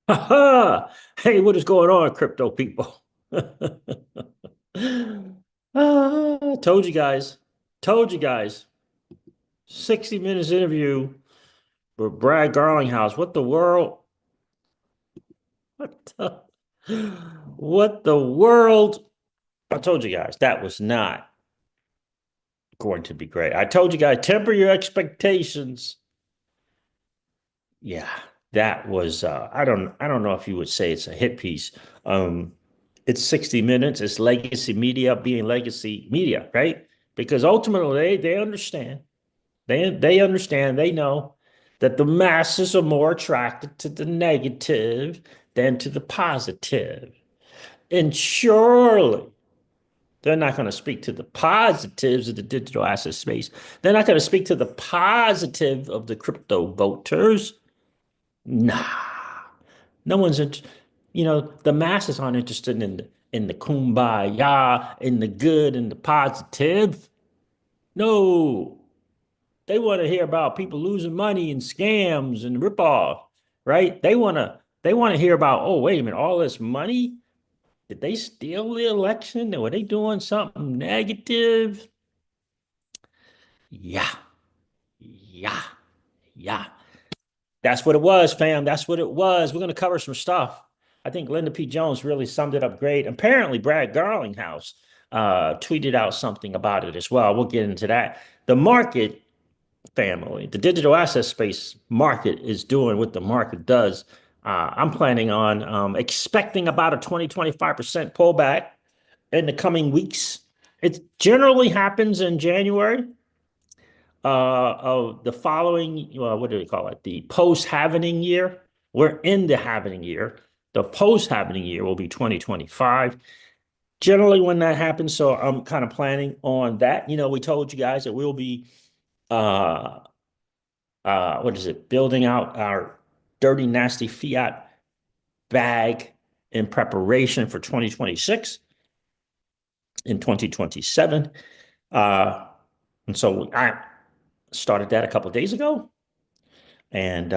Hey, what is going on, crypto people? Told you guys. Told you guys. 60 minutes interview with Brad Garlinghouse. What the world? What the, what the world? I told you guys that was not going to be great. I told you guys, temper your expectations. Yeah, that was I don't know if you would say it's a hit piece. Um it's 60 minutes, it's legacy media being legacy media, right? Because ultimately they understand. They understand, they know that the masses are more attracted to the negative than to the positive. And surely they're not going to speak to the positives of the digital asset space. They're not going to speak to the positive of the crypto voters. Nah, no one's the masses aren't interested in the kumbaya, in the good and the positive. No, they want to hear about people losing money and scams and ripoff, right? They want to hear about, oh, wait a minute, all this money, did they steal the election? Were they doing something negative? Yeah, yeah, yeah. That's what it was, fam. That's what it was. We're going to cover some stuff. I think Linda P. Jones really summed it up great. Apparently, Brad Garlinghouse tweeted out something about it as well. We'll get into that. The market family, the digital asset space market is doing what the market does. I'm planning on expecting about a 20-25% pullback in the coming weeks. It generally happens in January of the following, well, what do they call it? The post-halvening year. We're in the halvening year. The post-halvening year will be 2025. Generally, when that happens, so I'm kind of planning on that. We told you guys that we'll be, uh, what is it, building out our dirty, nasty fiat bag in preparation for 2026 and 2027. Uh, and so I started that a couple of days ago. And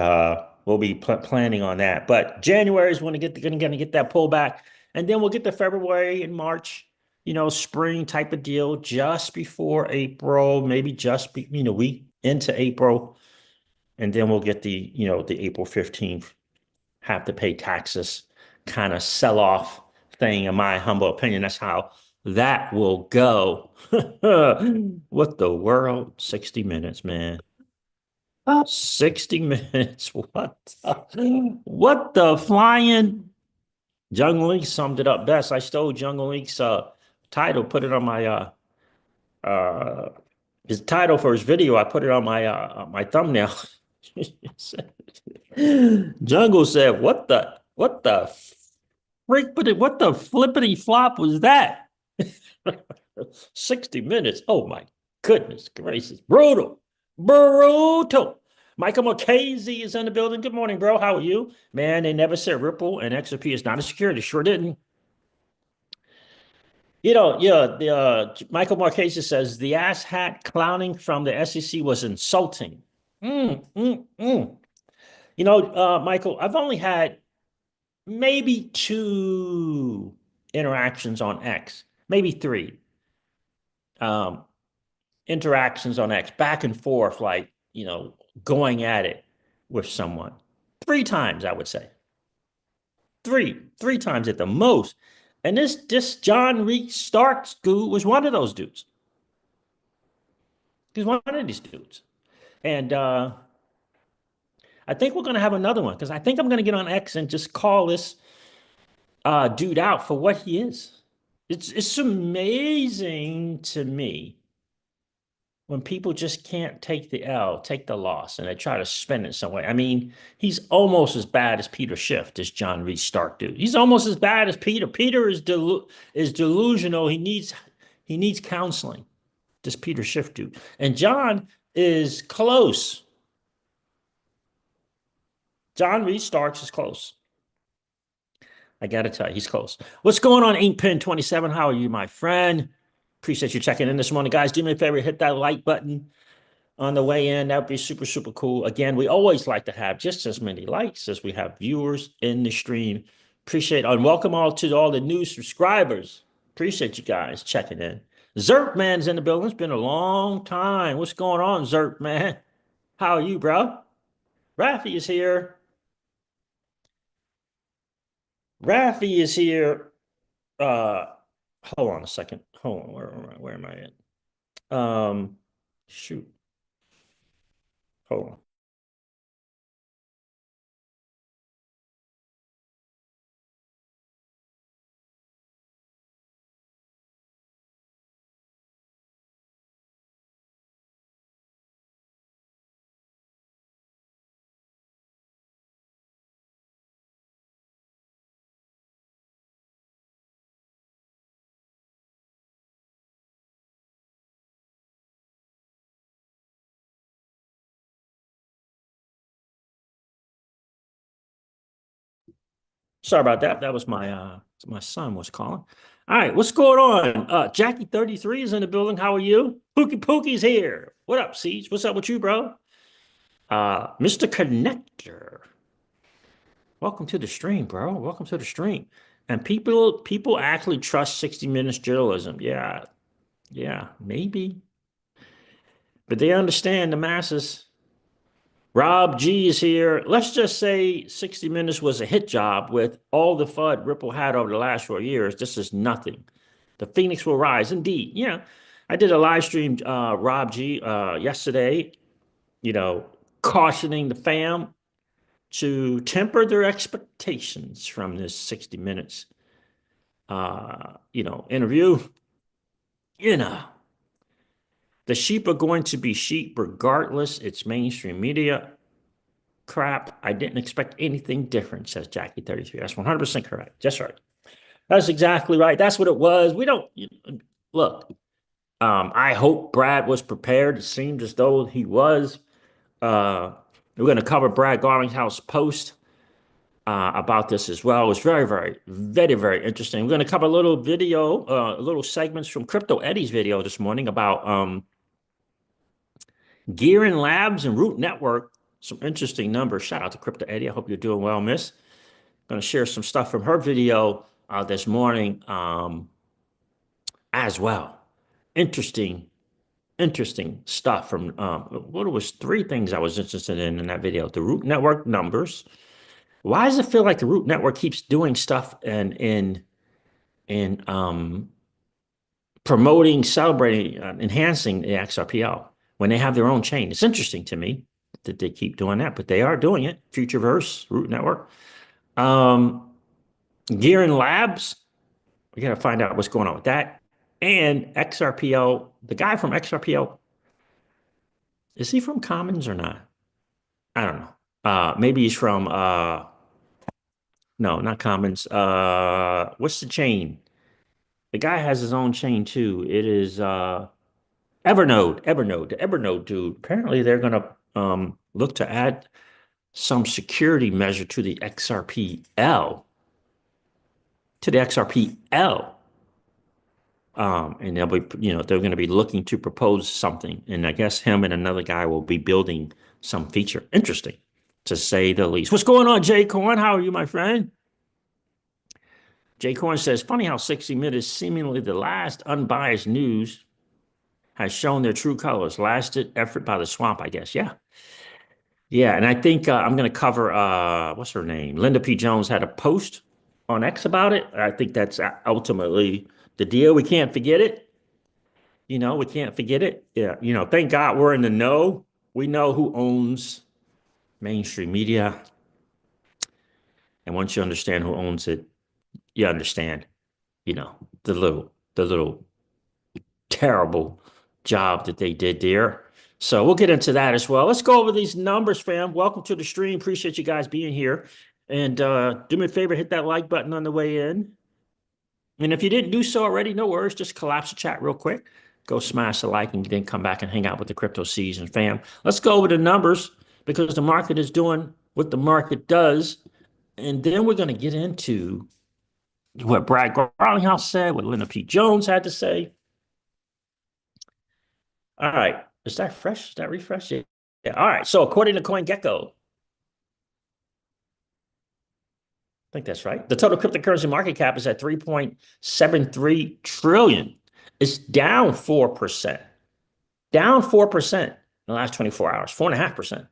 we'll be planning on that. But January is when we gonna get that pullback, and then we'll get to February and March, spring type of deal, just before April, maybe week into April, and then we'll get the April 15th have to pay taxes kind of sell off thing. In my humble opinion, that's how that will go. What the world? 60 minutes, man. 60 minutes. What the flying? Jungle Link summed it up best. I stole Jungle Link's title, put it on my uh his title for his video. I put it on my thumbnail. Jungle said, what the freak, what the flippity flop was that? 60 minutes. Oh my goodness gracious. Brutal. Brutal. Michael Marchese is in the building. Good morning, bro. How are you? Man, they never said Ripple and XRP is not a security. Sure didn't. Yeah, Michael Marchese says the ass hat clowning from the SEC was insulting. Mm, mm, mm. Michael, I've only had maybe two interactions on X, maybe three. Um, Interactions on X, back and forth, like, going at it with someone. Three times, I would say. Three times at the most. And this John Reed Starks dude was one of those dudes. He's one of these dudes. And I think we're going to have another one because I think I'm going to get on X and just call this dude out for what he is. It's amazing to me when people just can't take the L, take the loss, and they try to spin it some way. I mean, he's almost as bad as Peter Schiff, this John Reed Stark dude. He's almost as bad as Peter. Peter is delusional. He needs counseling. This Peter Schiff dude, and John is close. John Reed Starks is close. I got to tell you, he's close. What's going on, Inkpin 27? How are you, my friend? Appreciate you checking in this morning, guys. Do me a favor, hit that like button. on the way in. That would be super, super cool. Again, we always like to have just as many likes as we have viewers in the stream. Appreciate it. And welcome all to all the new subscribers. Appreciate you guys checking in. Zerp Man's in the building. It's been a long time. What's going on, Zerp Man? How are you, bro? Rafi is here. Rafi is here. Uh, hold on a second. Hold on. Where am I at? Shoot. Hold on. Sorry about that. That was my son was calling. All right, what's going on? Jackie 33 is in the building. How are you? Pookie's here. What up, Siege? What's up with you, bro? Mr. Connector. Welcome to the stream, bro. Welcome to the stream. And people actually trust 60 Minutes journalism. Yeah, maybe. But they understand the masses. Rob G is here. Let's just say 60 Minutes was a hit job with all the FUD Ripple had over the last 4 years. This is nothing. The Phoenix will rise. Indeed. Yeah. I did a live stream, Rob G, yesterday, cautioning the fam to temper their expectations from this 60 Minutes, interview. The sheep are going to be sheep regardless. It's mainstream media crap. I didn't expect anything different, says Jackie 33. That's 100% correct. Just right. That's exactly right. That's what it was. We don't look. I hope Brad was prepared. It seemed as though he was. We're going to cover Brad Garlinghouse post about this as well. It was very, very, very, very interesting. We're going to cover a little video, little segments from Crypto Eddie's video this morning about Gearan Labs and Root Network. Some interesting numbers. Shout out to Crypto Eddie. I hope you're doing well, miss. Going to share some stuff from her video this morning as well. Interesting stuff from what was three things I was interested in that video. The Root Network numbers. Why does it feel like the Root Network keeps doing stuff and in promoting, celebrating, enhancing the XRPL when they have their own chain? It's interesting to me that they keep doing that, but they are doing it. Futureverse, Root Network. Gearan Labs, we got to find out what's going on with that. And XRPL, the guy from XRPL, is he from Commons or not? I don't know. Maybe he's from, no, not Commons. What's the chain? The guy has his own chain too. It is Evernode, the Evernode dude. Apparently they're going to look to add some security measure to the XRPL. And they'll be, they're going to be looking to propose something. And I guess him and another guy will be building some feature. Interesting, to say the least. What's going on, Jay Corn? How are you, my friend? Jay Corn says, funny how 60 Minutes, seemingly the last unbiased news, has shown their true colors. Last effort by the swamp, I guess. Yeah. Yeah, and I think I'm going to cover, what's her name? Linda P. Jones had a post on X about it. I think that's ultimately the deal. We can't forget it. We can't forget it. Yeah, thank God we're in the know. We know who owns mainstream media. And once you understand who owns it, you understand, the little terrible job that they did there. So we'll get into that as well. Let's go over these numbers, fam. Welcome to the stream. Appreciate you guys being here. And do me a favor, hit that like button on the way in. And if you didn't do so already, no worries. Just collapse the chat real quick. Go smash the like and then come back and hang out with the CryptoCeej and fam. Let's go over the numbers because the market is doing what the market does. And then we're going to get into what Brad Garlinghouse said, what Linda P. Jones had to say. All right. Is that fresh? Is that refresh? Yeah. Yeah. All right. So according to CoinGecko, I think that's right. The total cryptocurrency market cap is at 3.73 trillion. It's down 4%. Down 4% in the last 24 hours, 4.5%.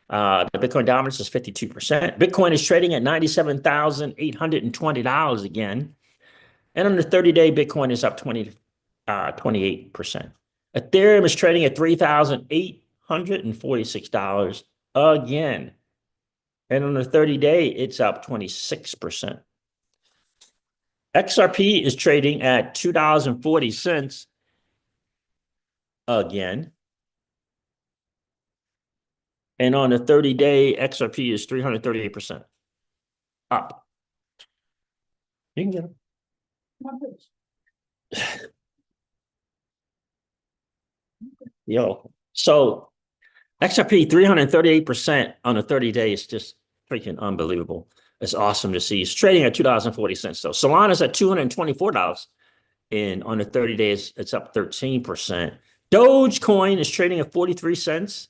The Bitcoin dominance is 52%. Bitcoin is trading at $97,820 again. And on the 30-day, Bitcoin is up 28%. Ethereum is trading at $3,846 again. And on the 30-day, it's up 26%. XRP is trading at $2.40 again. And on the 30-day, XRP is 338% up. You can get them. Yo, so XRP 338% on the 30-day is just freaking unbelievable. It's awesome to see. It's trading at $2.40 though. Solana's at $224. And on the 30 days, it's up 13%. Dogecoin is trading at 43 cents.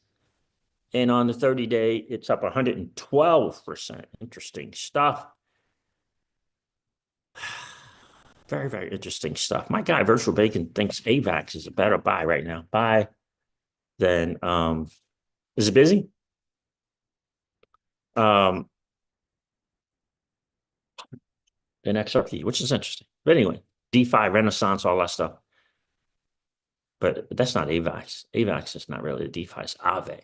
And on the 30-day, it's up 112%. Interesting stuff. Very, very interesting stuff. My guy, Virtual Bacon, thinks AVAX is a better buy right now. Buy than, is it busy? Than XRP, which is interesting. But anyway, DeFi, Renaissance, all that stuff. But that's not AVAX. AVAX is not really a DeFi, it's Aave.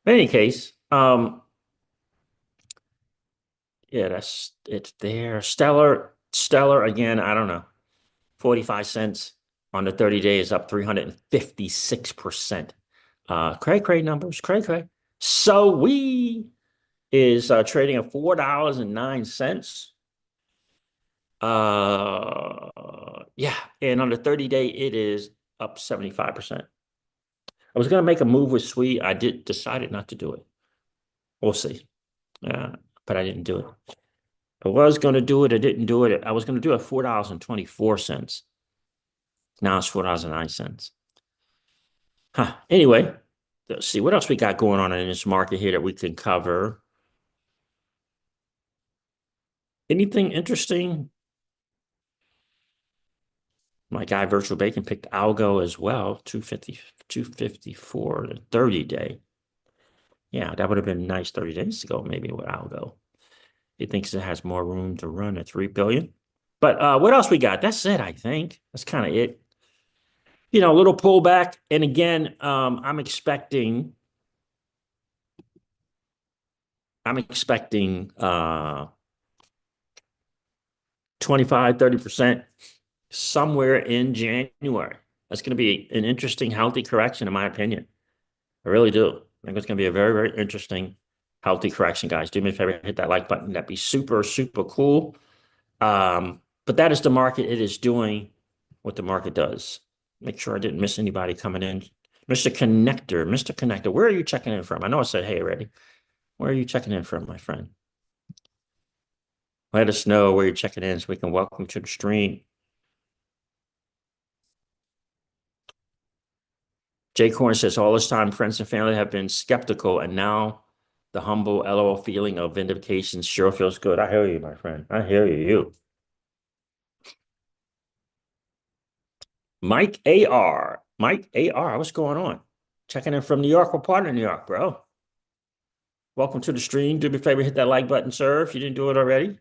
In any case, yeah, it's there. Stellar again, I don't know. 45 cents on the 30 days, up 356%. Cray numbers, cray. So we is trading at $4.09. Yeah, and on the 30-day, it is up 75%. I was going to make a move with Sweet. I decided not to do it. We'll see. But I didn't do it. I was going to do it. I didn't do it. I was going to do it at $4.24. Now it's $4.09. Huh. Anyway, let's see what else we got going on in this market here that we can cover. Anything interesting? My guy Virtual Bacon picked Algo as well, 254, the 30-day. Yeah, that would have been nice 30 days ago, maybe with Algo. He thinks it has more room to run at 3 billion. But what else we got? That's it, I think. That's kind of it. You know, a little pullback. And again, I'm expecting 25, 30% somewhere in January. That's going to be an interesting, healthy correction, in my opinion. I really do. I think it's going to be a very, very interesting, healthy correction, guys. Do me a favor, hit that like button. That'd be super, super cool. But that is the market. It is doing what the market does. Make sure I didn't miss anybody coming in. Mr. Connector, where are you checking in from? I know I said hey already. Where are you checking in from, my friend? Let us know where you're checking in so we can welcome you to the stream. Jay Corn says, all this time, friends and family have been skeptical, and now the humble LOL feeling of vindication sure feels good. I hear you, my friend. I hear you. Mike AR, what's going on? Checking in from New York. What part of New York, bro? Welcome to the stream. Do me a favor, hit that like button, sir, if you didn't do it already.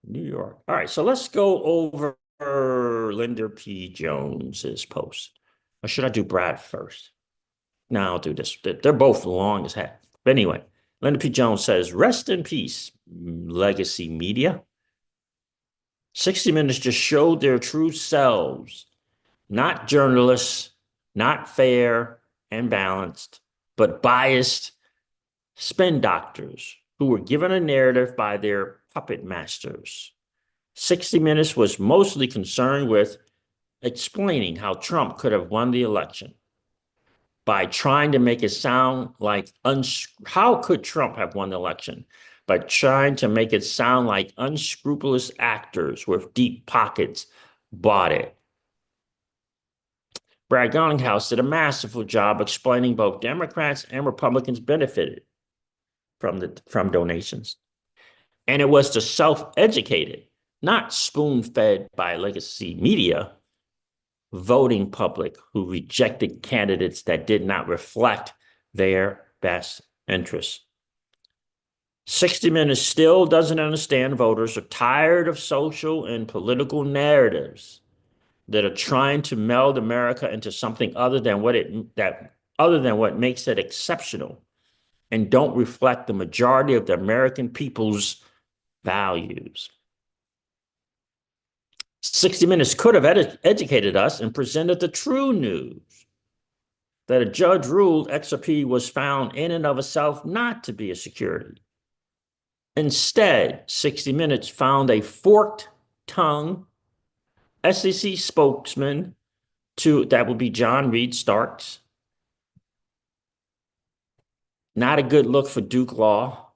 New York. All right, so let's go over Linda P. Jones's post. Or should I do Brad first? No, I'll do this. They're both long as heck. But anyway, Linda P. Jones says, rest in peace, legacy media. 60 Minutes just showed their true selves. Not journalists, not fair and balanced, but biased spin doctors who were given a narrative by their puppet masters. 60 Minutes was mostly concerned with explaining how Trump could have won the election by trying to make it sound like, how could Trump have won the election? By trying to make it sound like unscrupulous actors with deep pockets bought it. Brad Garlinghouse did a masterful job explaining both Democrats and Republicans benefited from donations. And it was the self-educated, not spoon-fed by legacy media, voting public who rejected candidates that did not reflect their best interests. 60 Minutes still doesn't understand voters are tired of social and political narratives that are trying to meld America into something other than what makes it exceptional and don't reflect the majority of the American people's values. 60 Minutes could have educated us and presented the true news that a judge ruled XRP was found in and of itself not to be a security. Instead, 60 Minutes found a forked-tongued SEC spokesman that would be John Reed Starks. Not a good look for Duke Law,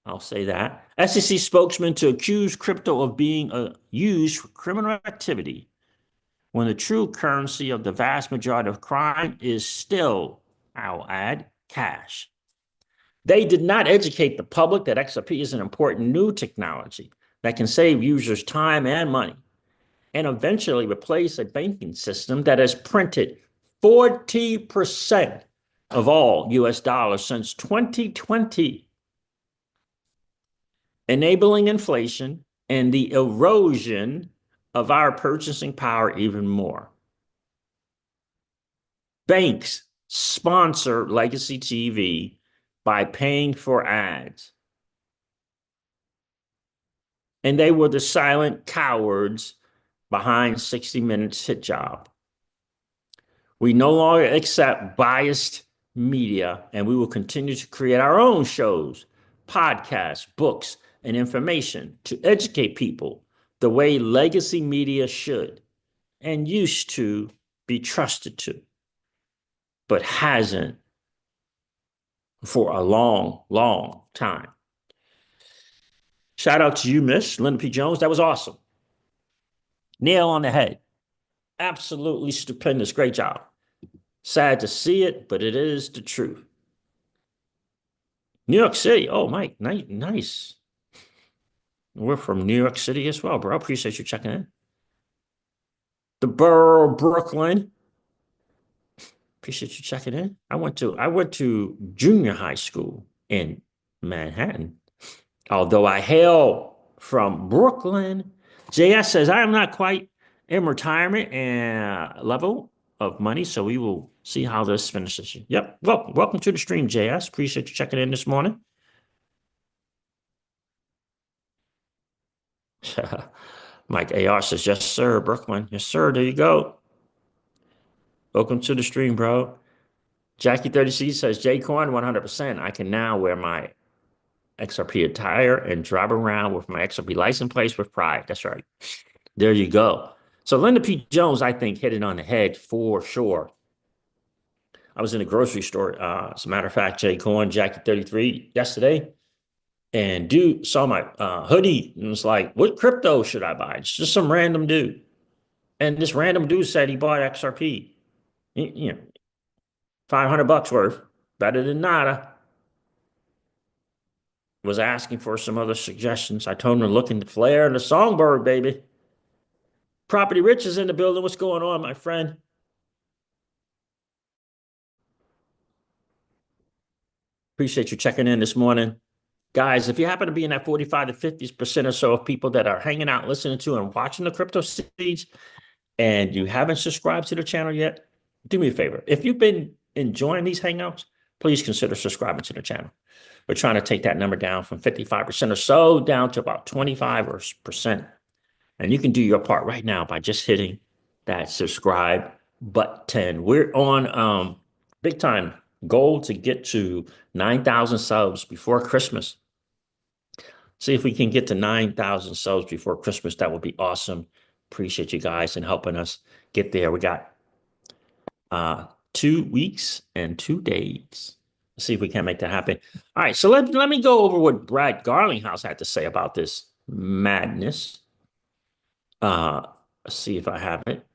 I'll say that. SEC spokesman to accuse crypto of being used for criminal activity when the true currency of the vast majority of crime is still, I'll add, cash. They did not educate the public that XRP is an important new technology that can save users time and money and eventually replace a banking system that has printed 40% of all US dollars since 2020, enabling inflation and the erosion of our purchasing power even more. Banks sponsor legacy TV by paying for ads. And they were the silent cowards behind 60 Minutes hit job. We no longer accept biased media, and we will continue to create our own shows, podcasts, books, and information to educate people the way legacy media should and used to be trusted to, but hasn't for a long, long time. Shout out to you, Miss Linda P. Jones. That was awesome. Nail on the head. Absolutely stupendous. Great job. Sad to see it, but it is the truth. New York City. Oh, Mike, nice. We're from New York City as well, bro. Appreciate you checking in. The borough of Brooklyn. Appreciate you checking in. I went to junior high school in Manhattan. Although I hail from Brooklyn. JS says, I am not quite in retirement and level of money, so we will see how this finishes. Yep. Well, welcome to the stream, JS. Appreciate you checking in this morning. Mike AR says, yes, sir, Brooklyn. Yes, sir. There you go. Welcome to the stream, bro. Jackie 30C says, J-Coin 100%. I can now wear my XRP attire and drive around with my XRP license plates with pride. That's right. There you go. So Linda P. Jones, I think, hit it on the head for sure. I was in a grocery store, as a matter of fact, J-Coin, Jackie 33 yesterday, and dude saw my hoodie and was like, what crypto should I buy? It's just some random dude. And this random dude said he bought XRP. You know, $500 worth, better than nada. Was asking for some other suggestions. I told him to look in the flare and the songbird, baby. Property Rich is in the building. What's going on, my friend? Appreciate you checking in this morning. Guys, if you happen to be in that 45 to 50% or so of people that are hanging out, listening to, and watching the CryptoCeej, and you haven't subscribed to the channel yet, do me a favor. If you've been enjoying these hangouts, please consider subscribing to the channel. We're trying to take that number down from 55% or so down to about 25%. And you can do your part right now by just hitting that subscribe button. We're on big time goal to get to 9,000 subs before Christmas. See if we can get to 9,000 subs before Christmas. That would be awesome. Appreciate you guys and helping us get there. We got 2 weeks and 2 days. Let's see if we can make that happen. All right, so let me go over what Brad Garlinghouse had to say about this madness. Let's see if I have it.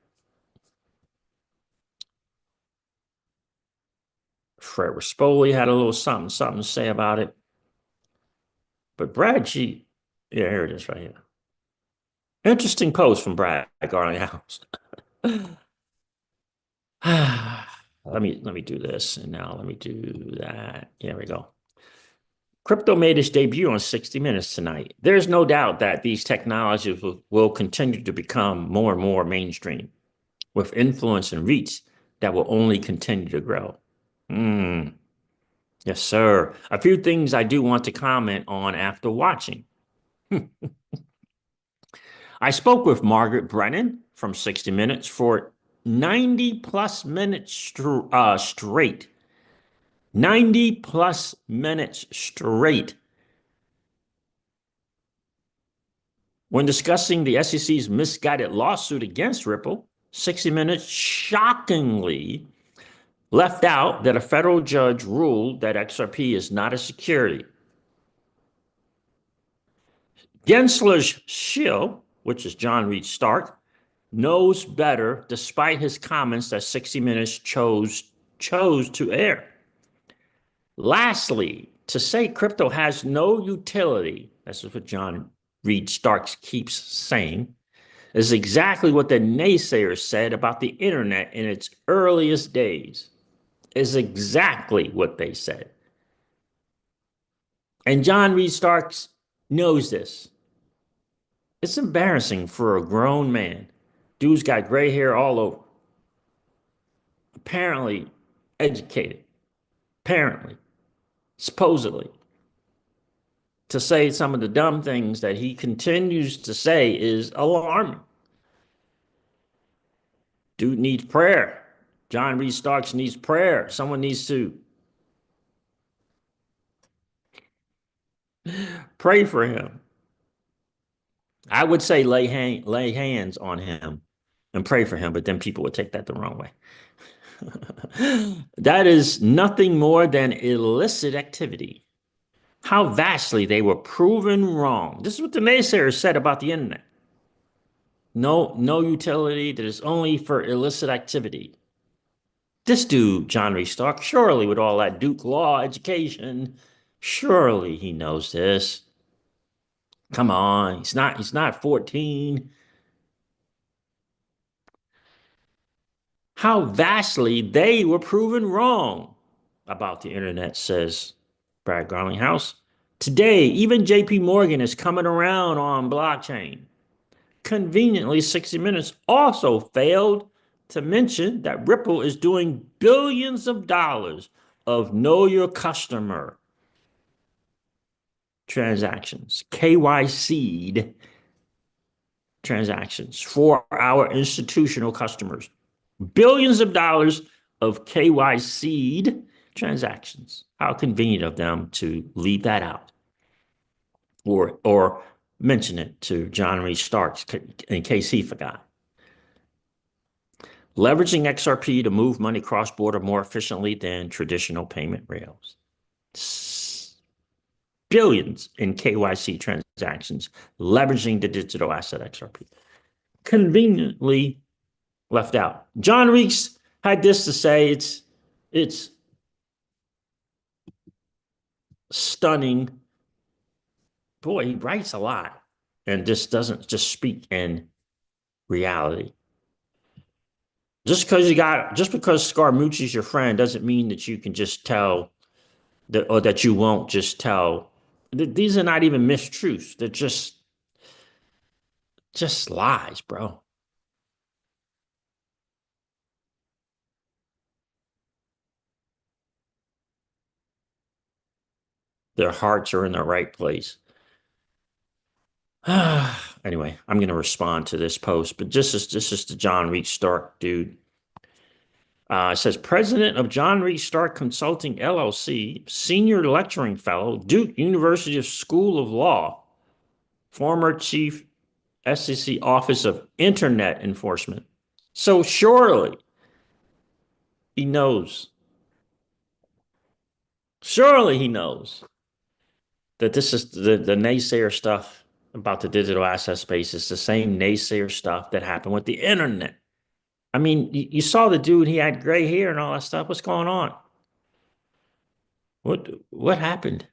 Fred Rispoli had a little something to say about it. But Brad G, yeah, here it is right here. Interesting post from Brad Garlinghouse. Let me do this, and now let me do that. Here we go. Crypto made its debut on 60 Minutes tonight. There's no doubt that these technologies will continue to become more and more mainstream, with influence and reach that will only continue to grow. Yes, sir. A few things I do want to comment on after watching. I spoke with Margaret Brennan from 60 Minutes for 90 plus minutes straight. 90 plus minutes straight. When discussing the SEC's misguided lawsuit against Ripple, 60 Minutes shockingly left out that a federal judge ruled that XRP is not a security. Gensler's shill, which is John Reed Stark, knows better despite his comments that 60 Minutes chose to air. Lastly, to say crypto has no utility, that's what John Reed Stark keeps saying, is exactly what the naysayers said about the internet in its earliest days. Is exactly what they said. And John Reed Starks knows this. It's embarrassing for a grown man. Dude's got gray hair all over. Apparently educated. Apparently. Supposedly. To say some of the dumb things that he continues to say is alarming. Dude needs prayer. John Reed Starks needs prayer. Someone needs to pray for him. I would say lay hands on him and pray for him, but then people would take that the wrong way. That is nothing more than illicit activity. How vastly they were proven wrong. This is what the naysayers said about the internet. No utility that is only for illicit activity. This dude, John Reed Stark, surely with all that Duke law education, surely he knows this. Come on, he's not 14. How vastly they were proven wrong about the internet, says Brad Garlinghouse. Today, even JP Morgan is coming around on blockchain. Conveniently, 60 Minutes also failed to mention that Ripple is doing billions of dollars of know your customer transactions, KYC'd transactions for our institutional customers. Billions of dollars of KYC'd transactions. How convenient of them to leave that out or mention it to John Reed Starks in case he forgot. Leveraging XRP to move money cross-border more efficiently than traditional payment rails. Billions in KYC transactions leveraging the digital asset XRP. Conveniently left out. John Reeks had this to say. It's stunning. Boy, he writes a lot and just doesn't just speak in reality. Just because Scaramucci's your friend doesn't mean that you can just tell that, or that you won't just tell. These are not even mistruths. They're just lies, bro. Their hearts are in the right place. Anyway, I'm going to respond to this post, but this is the John Reed Stark dude. It says, President of John Reed Stark Consulting, LLC, Senior Lecturing Fellow, Duke University School of Law, former Chief SEC Office of Internet Enforcement. So surely he knows. Surely he knows that this is the naysayer stuff about the digital asset space is the same naysayer stuff that happened with the internet. I mean, you saw the dude, he had gray hair and all that stuff. What's going on? What happened?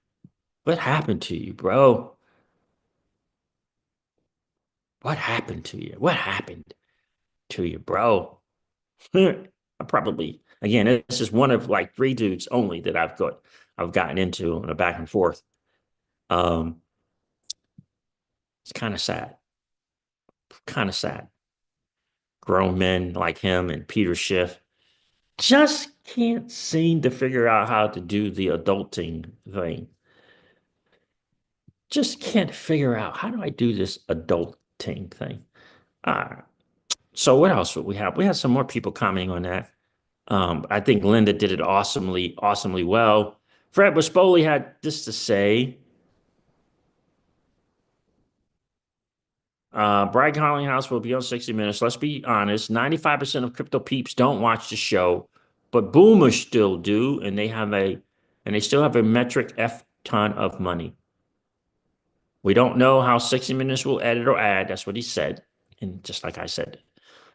What happened to you, bro? What happened to you? What happened to you, bro? I probably again, this is one of like three dudes only that I've gotten into on a back and forth. Um, it's kind of sad. Kind of sad. Grown men like him and Peter Schiff just can't seem to figure out how to do the adulting thing. Just can't figure out how do I do this adulting thing. Uh, so what else would we have? We had some more people commenting on that. I think Linda did it awesomely, awesomely well. Fred Wispoli had this to say. Brad Garlinghouse will be on 60 Minutes. Let's be honest, 95% of crypto peeps don't watch the show, but boomers still do, and they still have a metric F ton of money. We don't know how 60 Minutes will edit or add. That's what he said. And just like I said.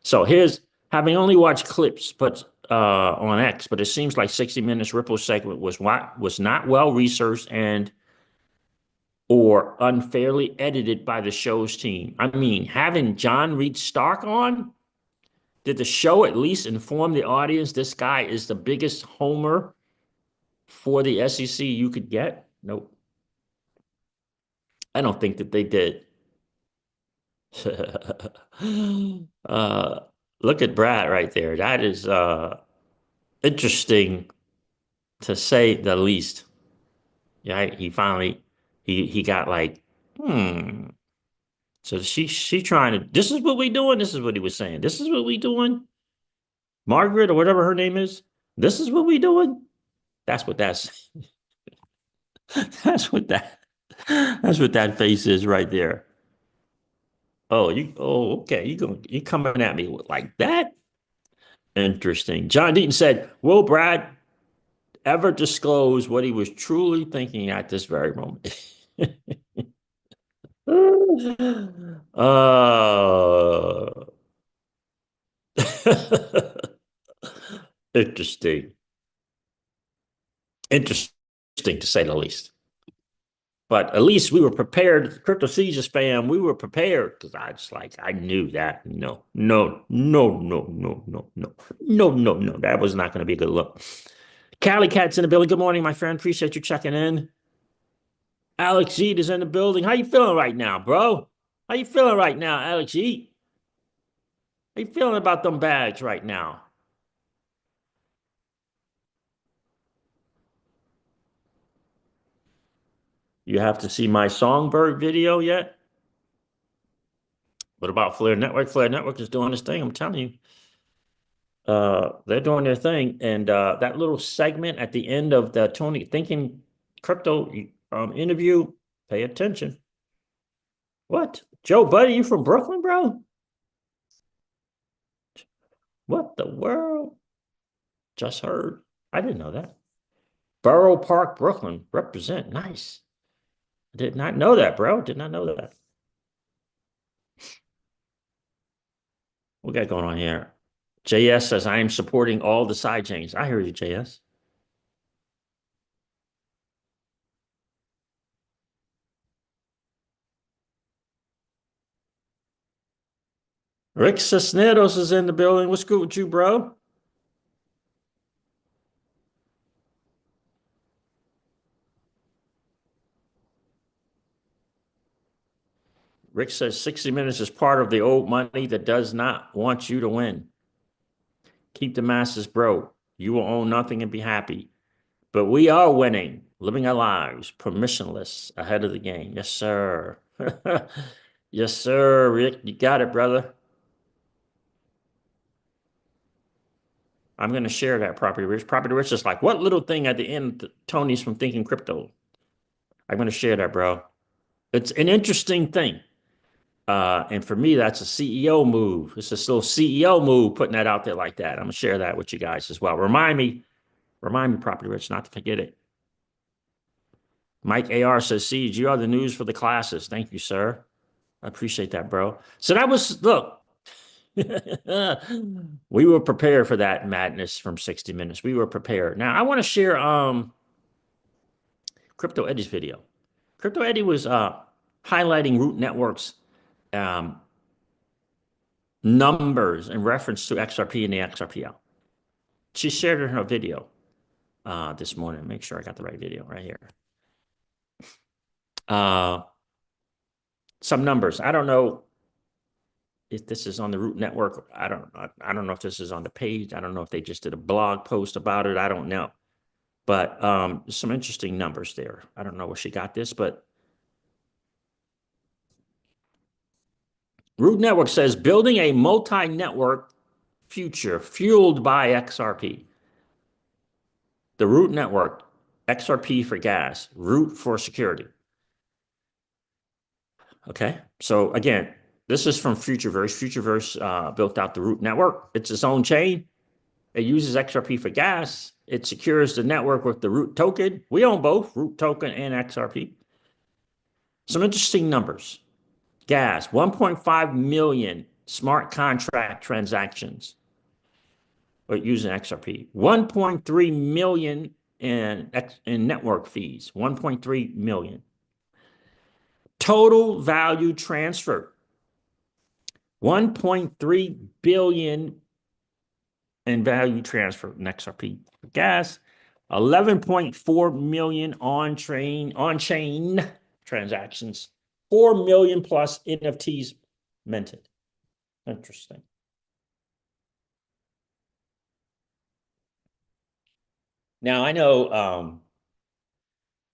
So here's having only watched clips, but on X, but it seems like 60 Minutes Ripple segment was not well researched and or unfairly edited by the show's team. I mean, having John Reed Stark on, did the show at least inform the audience this guy is the biggest homer for the SEC you could get? Nope. I don't think that they did. uh, look at Brad right there. That is interesting to say the least. Yeah, he finally he got like, hmm. So she trying to, this is what we doing. This is what he was saying. This is what we doing. Margaret or whatever her name is. This is what we doing. That's what that's that's what that face is right there. Okay. You coming at me like that? Interesting. John Deaton said, will Brad ever disclose what he was truly thinking at this very moment? uh interesting. Interesting to say the least. But at least we were prepared. CryptoCeej spam, we were prepared because I knew that. No, no, no, no, no, no, no, no, no, no. That was not going to be a good look. Cali Cat's in the building. Good morning, my friend. Appreciate you checking in. Alex Jeet is in the building. How you feeling right now, bro? How you feeling right now, Alex Jeet? How you feeling about them bags right now? You have to see my Songbird video yet? What about Flare Network? Flare Network is doing this thing. I'm telling you. They're doing their thing. And that little segment at the end of the Tony Thinking Crypto interview, pay attention. What? Joe Buddy, you from Brooklyn, bro? What the world? Just heard. I didn't know that. Borough Park, Brooklyn. Represent. Nice. I did not know that, bro. Did not know that. What we got going on here? JS says, I am supporting all the side chains. I hear you, JS. Rick Cisneros is in the building. What's good with you, bro? Rick says 60 Minutes is part of the old money that does not want you to win. Keep the masses broke. You will own nothing and be happy. But we are winning, living our lives permissionless ahead of the game. Yes, sir. Yes, sir, Rick. You got it, brother. I'm going to share that Property Rich. Property Rich is like, what little thing at the end, Tony's from Thinking Crypto? I'm going to share that, bro. It's an interesting thing. And for me, that's a CEO move. It's a little CEO move putting that out there like that. I'm going to share that with you guys as well. Remind me, Property Rich, not to forget it. Mike AR says, Ceej, you are the news for the classes. Thank you, sir. I appreciate that, bro. So that was, look, we were prepared for that madness from 60 Minutes. We were prepared. Now, I want to share Crypto Eddie's video. Crypto Eddie was highlighting Root Network's numbers in reference to XRP and the XRPL. She shared it in her video this morning. Make sure I got the right video right here. Some numbers. I don't know if this is on the Root Network. I don't know if this is on the page. I don't know if they just did a blog post about it. I don't know. But some interesting numbers there. I don't know where she got this, but Root Network says building a multi-network future fueled by XRP. The Root Network, XRP for gas, Root for security. Okay, so again, this is from Futureverse. Futureverse built out the Root Network. It's its own chain. It uses XRP for gas. It secures the network with the Root token. We own both, Root token and XRP. Some interesting numbers. Gas, 1.5 million smart contract transactions using XRP. 1.3 million in network fees. 1.3 million. Total value transfer. 1.3 billion in value transfer in XRP for gas. 11.4 million on-chain transactions. 4 million plus NFTs minted. Interesting. Now, I know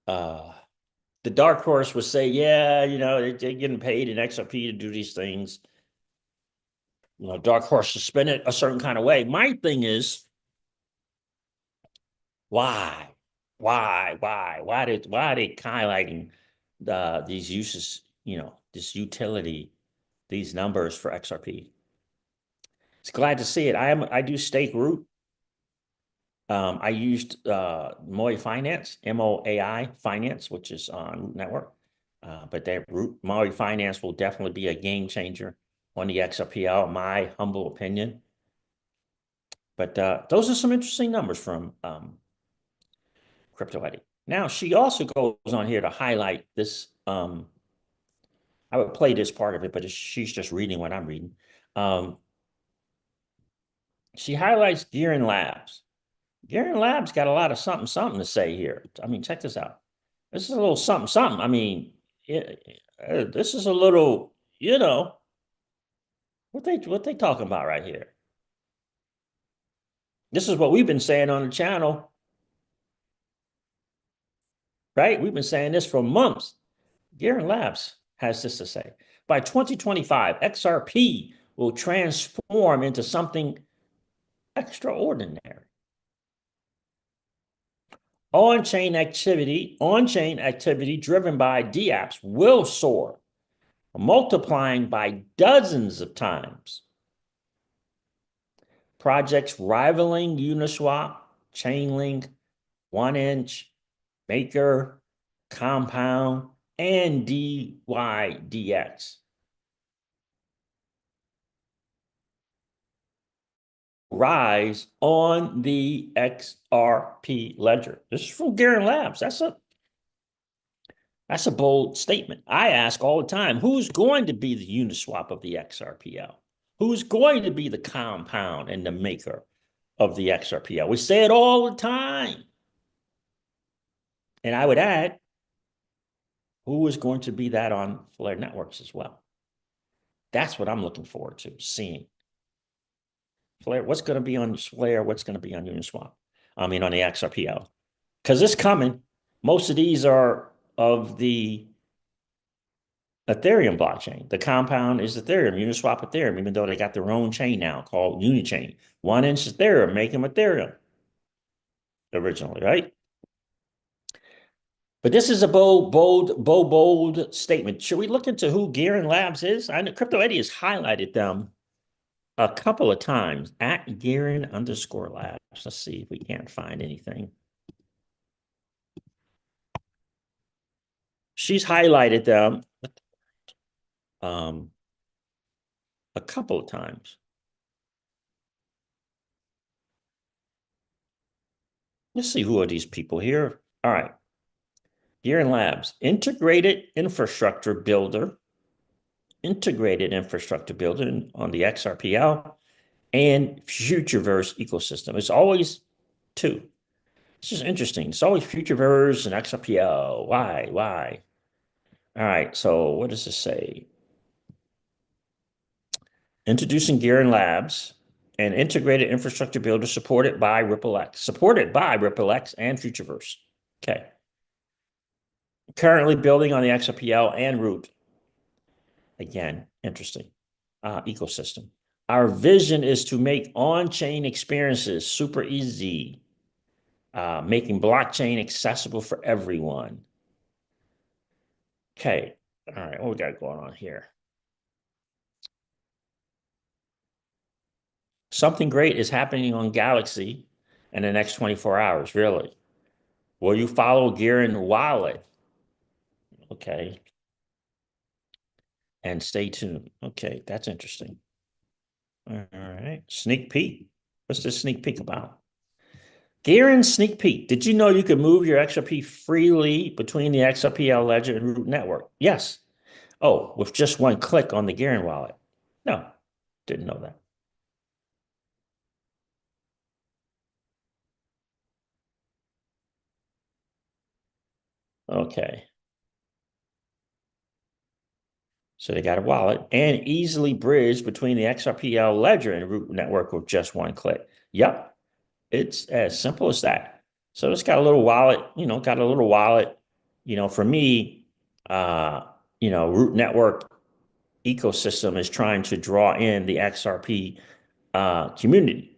the dark horse would say, yeah, they're getting paid in XRP to do these things. Dark horse to spin it a certain kind of way. My thing is, why? Why are they highlighting these uses, this utility, these numbers for XRP? It's glad to see it. I do stake Root. I used Moai Finance, MOAI Finance, which is on Root Network. But that Moai Finance will definitely be a game changer on the XRPL, my humble opinion. But those are some interesting numbers from Crypto Eddie. Now, she also goes on here to highlight this. I would play this part of it, but she's just reading what I'm reading. She highlights Gearan Labs. Gearan Labs got a lot of something to say here. I mean, check this out. This is a little something. I mean, this is a little, what they talking about right here. This is what we've been saying on the channel, right? We've been saying this for months. Gearan Labs has this to say. By 2025, XRP will transform into something extraordinary. On-chain activity driven by dApps will soar, multiplying by dozens of times. Projects rivaling Uniswap, Chainlink, 1inch, Maker, Compound, and DYDX rise on the XRP ledger. This is from Gearan Labs. That's a bold statement. I ask all the time, who's going to be the Uniswap of the XRPL? Who's going to be the Compound and the Maker of the XRPL? We say it all the time. And I would add, who is going to be that on Flare Networks as well? That's what I'm looking forward to seeing. Flare, what's going to be on Flare? What's going to be on Uniswap? I mean, on the XRPL. Because it's coming. Most of these are of the Ethereum blockchain. The Compound is Ethereum, Uniswap Ethereum, even though they got their own chain now called Unichain. 1inch Ethereum, make them Ethereum originally, right? But this is a bold statement. Should we look into who Gearan Labs is? I know Crypto Eddie has highlighted them a couple of times at Gearan_Labs. Let's see if we can't find anything. She's highlighted them a couple of times. Let's see, who are these people here? All right. Gearan Labs, integrated infrastructure builder on the XRPL and Futureverse ecosystem. It's always two. It's just interesting. It's always Futureverse and XRPL. Why? Why? All right. So what does this say? Introducing Gearan Labs, an integrated infrastructure builder supported by RippleX and Futureverse. Okay. Currently building on the XRPL and Root. Again, interesting. Ecosystem. Our vision is to make on-chain experiences super easy, making blockchain accessible for everyone. Okay. All right. What we got going on here? Something great is happening on Galaxy in the next 24 hours, really. Will you follow Gearan Wallet? Okay. And stay tuned. Okay, that's interesting. All right. Sneak peek. What's this sneak peek about? Gearan sneak peek. Did you know you could move your XRP freely between the XRPL ledger and root network? Yes. Oh, with just one click on the Gearan wallet. No, didn't know that. Okay. So they got a wallet and easily bridge between the XRPL ledger and root network with just one click. Yep. It's as simple as that. So it's got a little wallet, for me, root network ecosystem is trying to draw in the XRP community,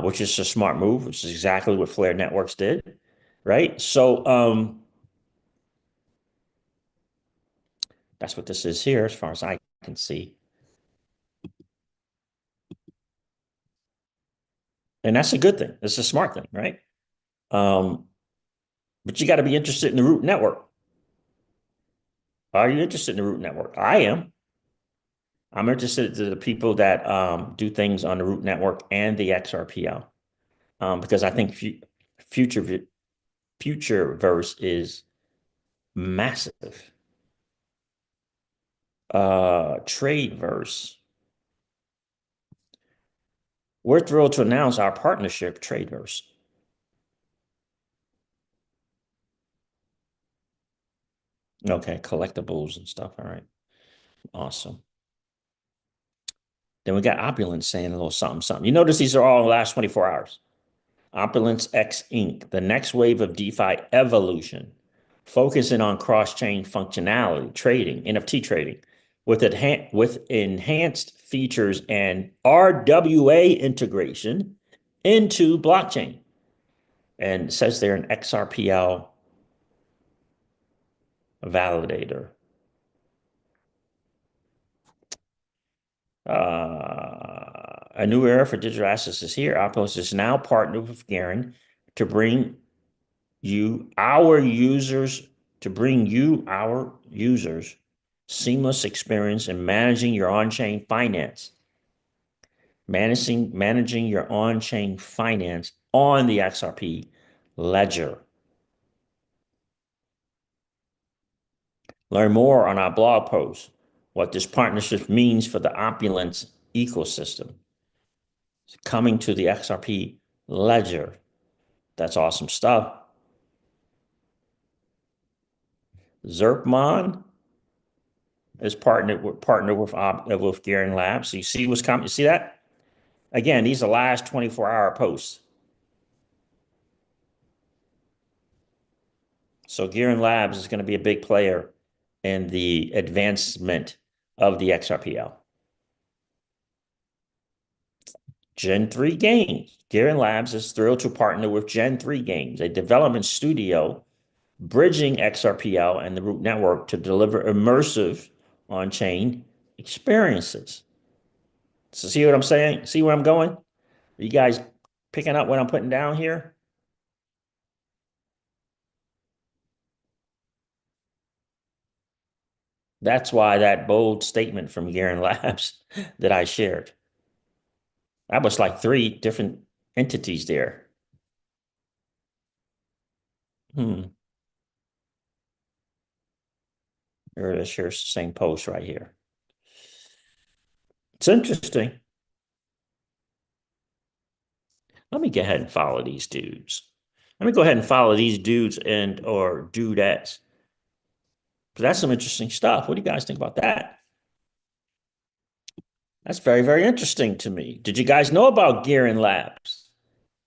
which is a smart move, which is exactly what Flare Networks did, right? So that's what this is here, as far as I can see. And that's a good thing. It's a smart thing, right? But you got to be interested in the root network. Are you interested in the root network? I am. I'm interested in the people that do things on the root network and the XRPL, because I think future Futureverse is massive. Tradeverse. We're thrilled to announce our partnership, Tradeverse. Okay, collectibles and stuff. All right. Awesome. Then we got Opulence saying a little something, something. You notice these are all in the last 24 hours. Opulence X Inc., the next wave of DeFi evolution, focusing on cross-chain functionality, trading, NFT trading, with enhanced features and RWA integration into blockchain. And it says they're an XRPL validator. A new era for digital assets is here. Opulence is now partnered with Gearan to bring our users, seamless experience in managing your on-chain finance. Managing your on-chain finance on the XRP ledger. Learn more on our blog post, what this partnership means for the Opulence ecosystem. It's coming to the XRP ledger. That's awesome stuff. Zerpmon is partnered with Gearan Labs. So you see what's coming. You see that? Again, these are last 24-hour posts. So Gearan Labs is going to be a big player in the advancement of the XRPL. Gen 3 Games. Gearan Labs is thrilled to partner with Gen 3 Games, a development studio bridging XRPL and the Root Network to deliver immersive on-chain experiences. So see what I'm saying? See where I'm going? Are you guys picking up what I'm putting down here? That's why that bold statement from Gearan Labs that I shared. That was like 3 different entities there. Hmm. Here it is. Here's the same post right here. It's interesting. Let me go ahead and follow these dudes. Let me go ahead and follow these dudes and or dudettes. But that's some interesting stuff. What do you guys think about that? That's very, very interesting to me. Did you guys know about Gearan Labs?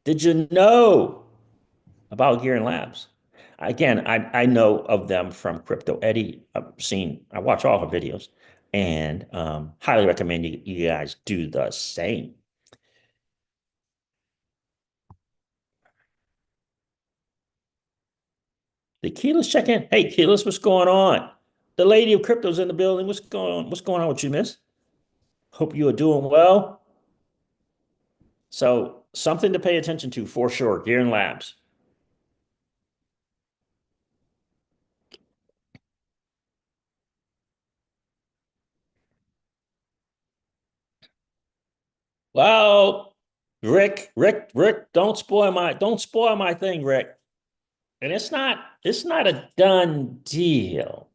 Did you know about Gearan Labs? Again, I know of them from Crypto Eddie. I watch all her videos, and highly recommend you guys do the same. Did Keyless check in? Hey, Keyless, what's going on? The lady of crypto's in the building. What's going on? What's going on with you, miss? Hope you are doing well. So something to pay attention to for sure. Gearan Labs. Well, Rick, don't spoil my thing, Rick. And it's not a done deal.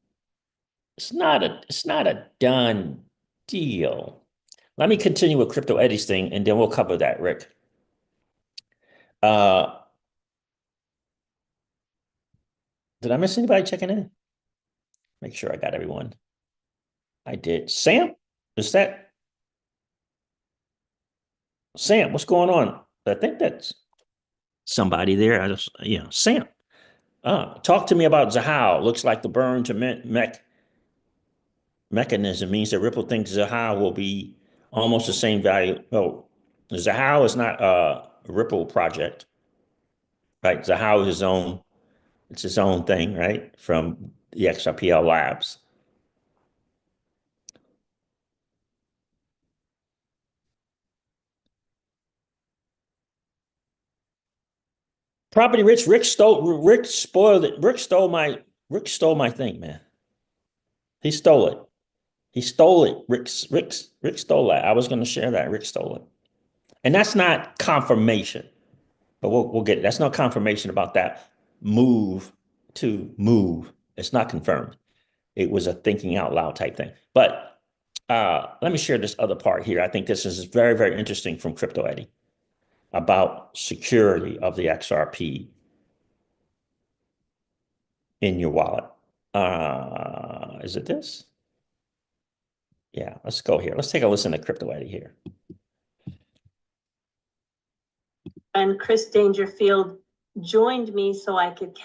It's not a done deal. Let me continue with Crypto Eddie's thing, and then we'll cover that, Rick. Uh, did I miss anybody checking in? Make sure I got everyone. I did. Sam, is that Sam? What's going on? I think that's somebody there. Sam. Talk to me about Zahao. Looks like the burn to mechanism means that Ripple thinks Zahao will be almost the same value. No, Zahao is not a Ripple project, right? Zahao is it's his own thing, right? From the XRPL labs. Property rich, Rick spoiled it. Rick stole my thing, man. He stole it. He stole it. Rick stole that. I was going to share that. Rick stole it. And that's not confirmation, but we'll get it. That's not confirmation about that move to move. It's not confirmed. It was a thinking out loud type thing. But let me share this other part here. I think this is very, very interesting from Crypto Eddie about security of the XRP in your wallet. Is it this? Yeah, let's go here. Let's take a listen to Crypto Eddie here. And Chris Dangerfield joined me so I could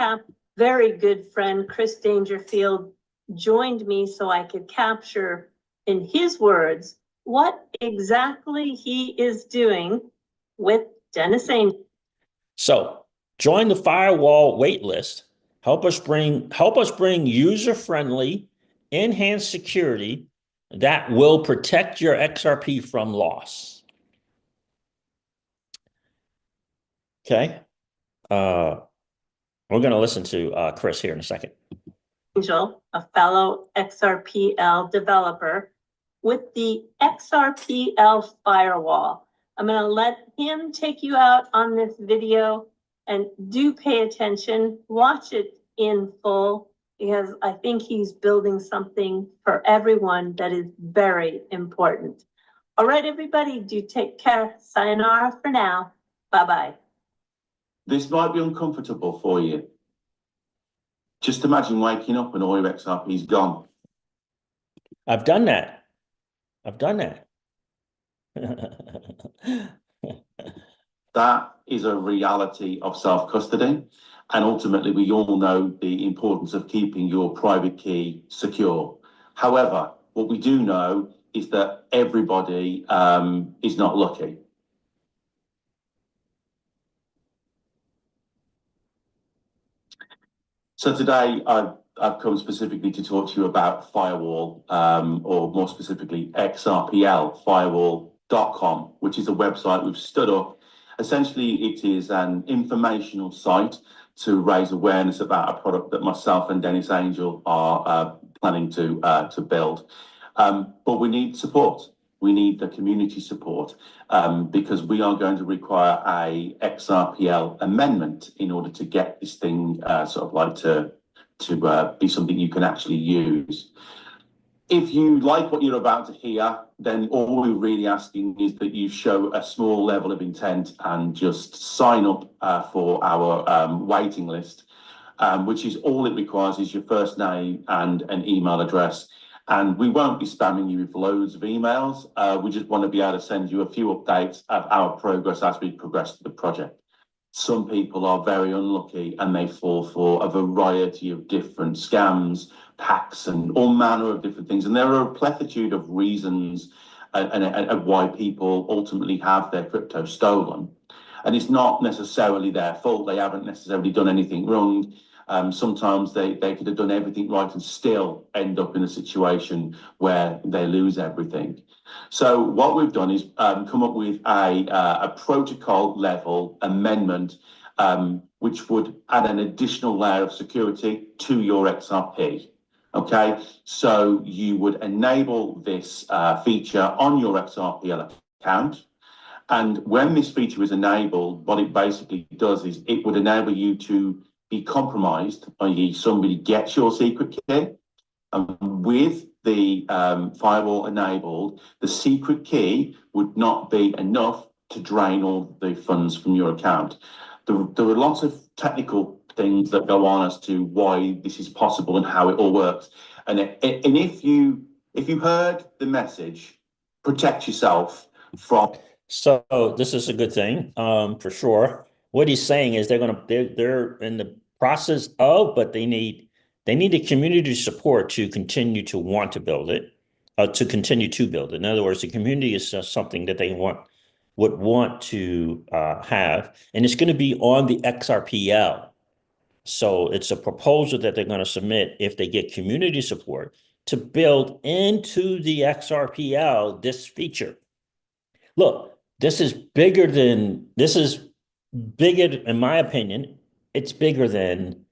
very good friend Chris Dangerfield joined me so I could capture, in his words, what exactly he is doing with Dennis Angel. So join the firewall waitlist. Help us bring user-friendly, enhanced security that will protect your XRP from loss. Okay. We're going to listen to Chris here in a second. Angel, a fellow XRPL developer, with the XRPL firewall. I'm going to let him take you out on this video, and do pay attention, watch it in full, because I think he's building something for everyone that is very important. All right, everybody, do take care. Sayonara for now. Bye-bye. This might be uncomfortable for you. Just imagine waking up and all your XRP is gone. I've done that. That is a reality of self-custody. And ultimately, we all know the importance of keeping your private key secure. However, what we do know is that everybody is not lucky. So today, I've come specifically to talk to you about Firewall, or more specifically, XRPL, firewall.com, which is a website we've stood up. Essentially, it is an informational site to raise awareness about a product that myself and Dennis Angel are planning to build. But we need support. We need the community support because we are going to require a XRPL amendment in order to get this thing sort of like to to be something you can actually use. If you like what you're about to hear, then all we're really asking is that you show a small level of intent and just sign up for our waiting list, which is all it requires is your first name and an email address. And we won't be spamming you with loads of emails. We just want to be able to send you a few updates of our progress as we progress through the project. Some people are very unlucky and they fall for a variety of different scams, packs, and all manner of different things. And there are a plethora of reasons and why people ultimately have their crypto stolen. And it's not necessarily their fault. They haven't necessarily done anything wrong. Sometimes they could have done everything right and still end up in a situation where they lose everything. So what we've done is come up with a protocol level amendment, which would add an additional layer of security to your XRP. Okay, so you would enable this feature on your XRPL account. And when this feature is enabled, what it basically does is it would enable you to be compromised, i.e. somebody gets your secret key, and with the firewall enabled, the secret key would not be enough to drain all the funds from your account. There are lots of technical things that go on as to why this is possible and how it all works. And if you heard the message, protect yourself from. So this is a good thing, for sure. What he's saying is they're in the process of, but they need the community support to continue to want to build it, to continue to build it. In other words, the community is something that they would want to have, and it's going to be on the XRPL. So it's a proposal that they're going to submit if they get community support to build into the XRPL this feature. Look, this is bigger, in my opinion, it's bigger than,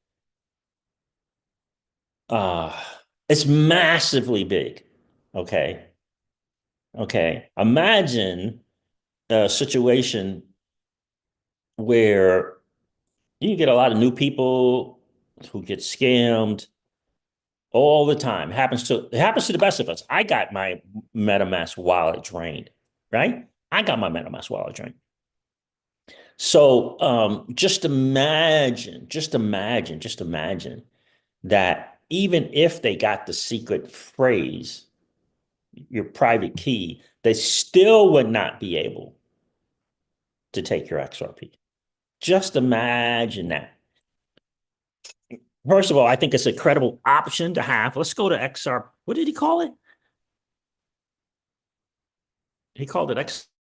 it's massively big. Okay. Okay. Imagine a situation where you get a lot of new people who get scammed all the time. It happens to the best of us. I got my MetaMask wallet drained, right? I got my MetaMask wallet drained. So just imagine that even if they got the secret phrase, your private key, they still would not be able to take your XRP. Just imagine that. First of all, I think it's a credible option to have. Let's go to XR. What did he call it? He called it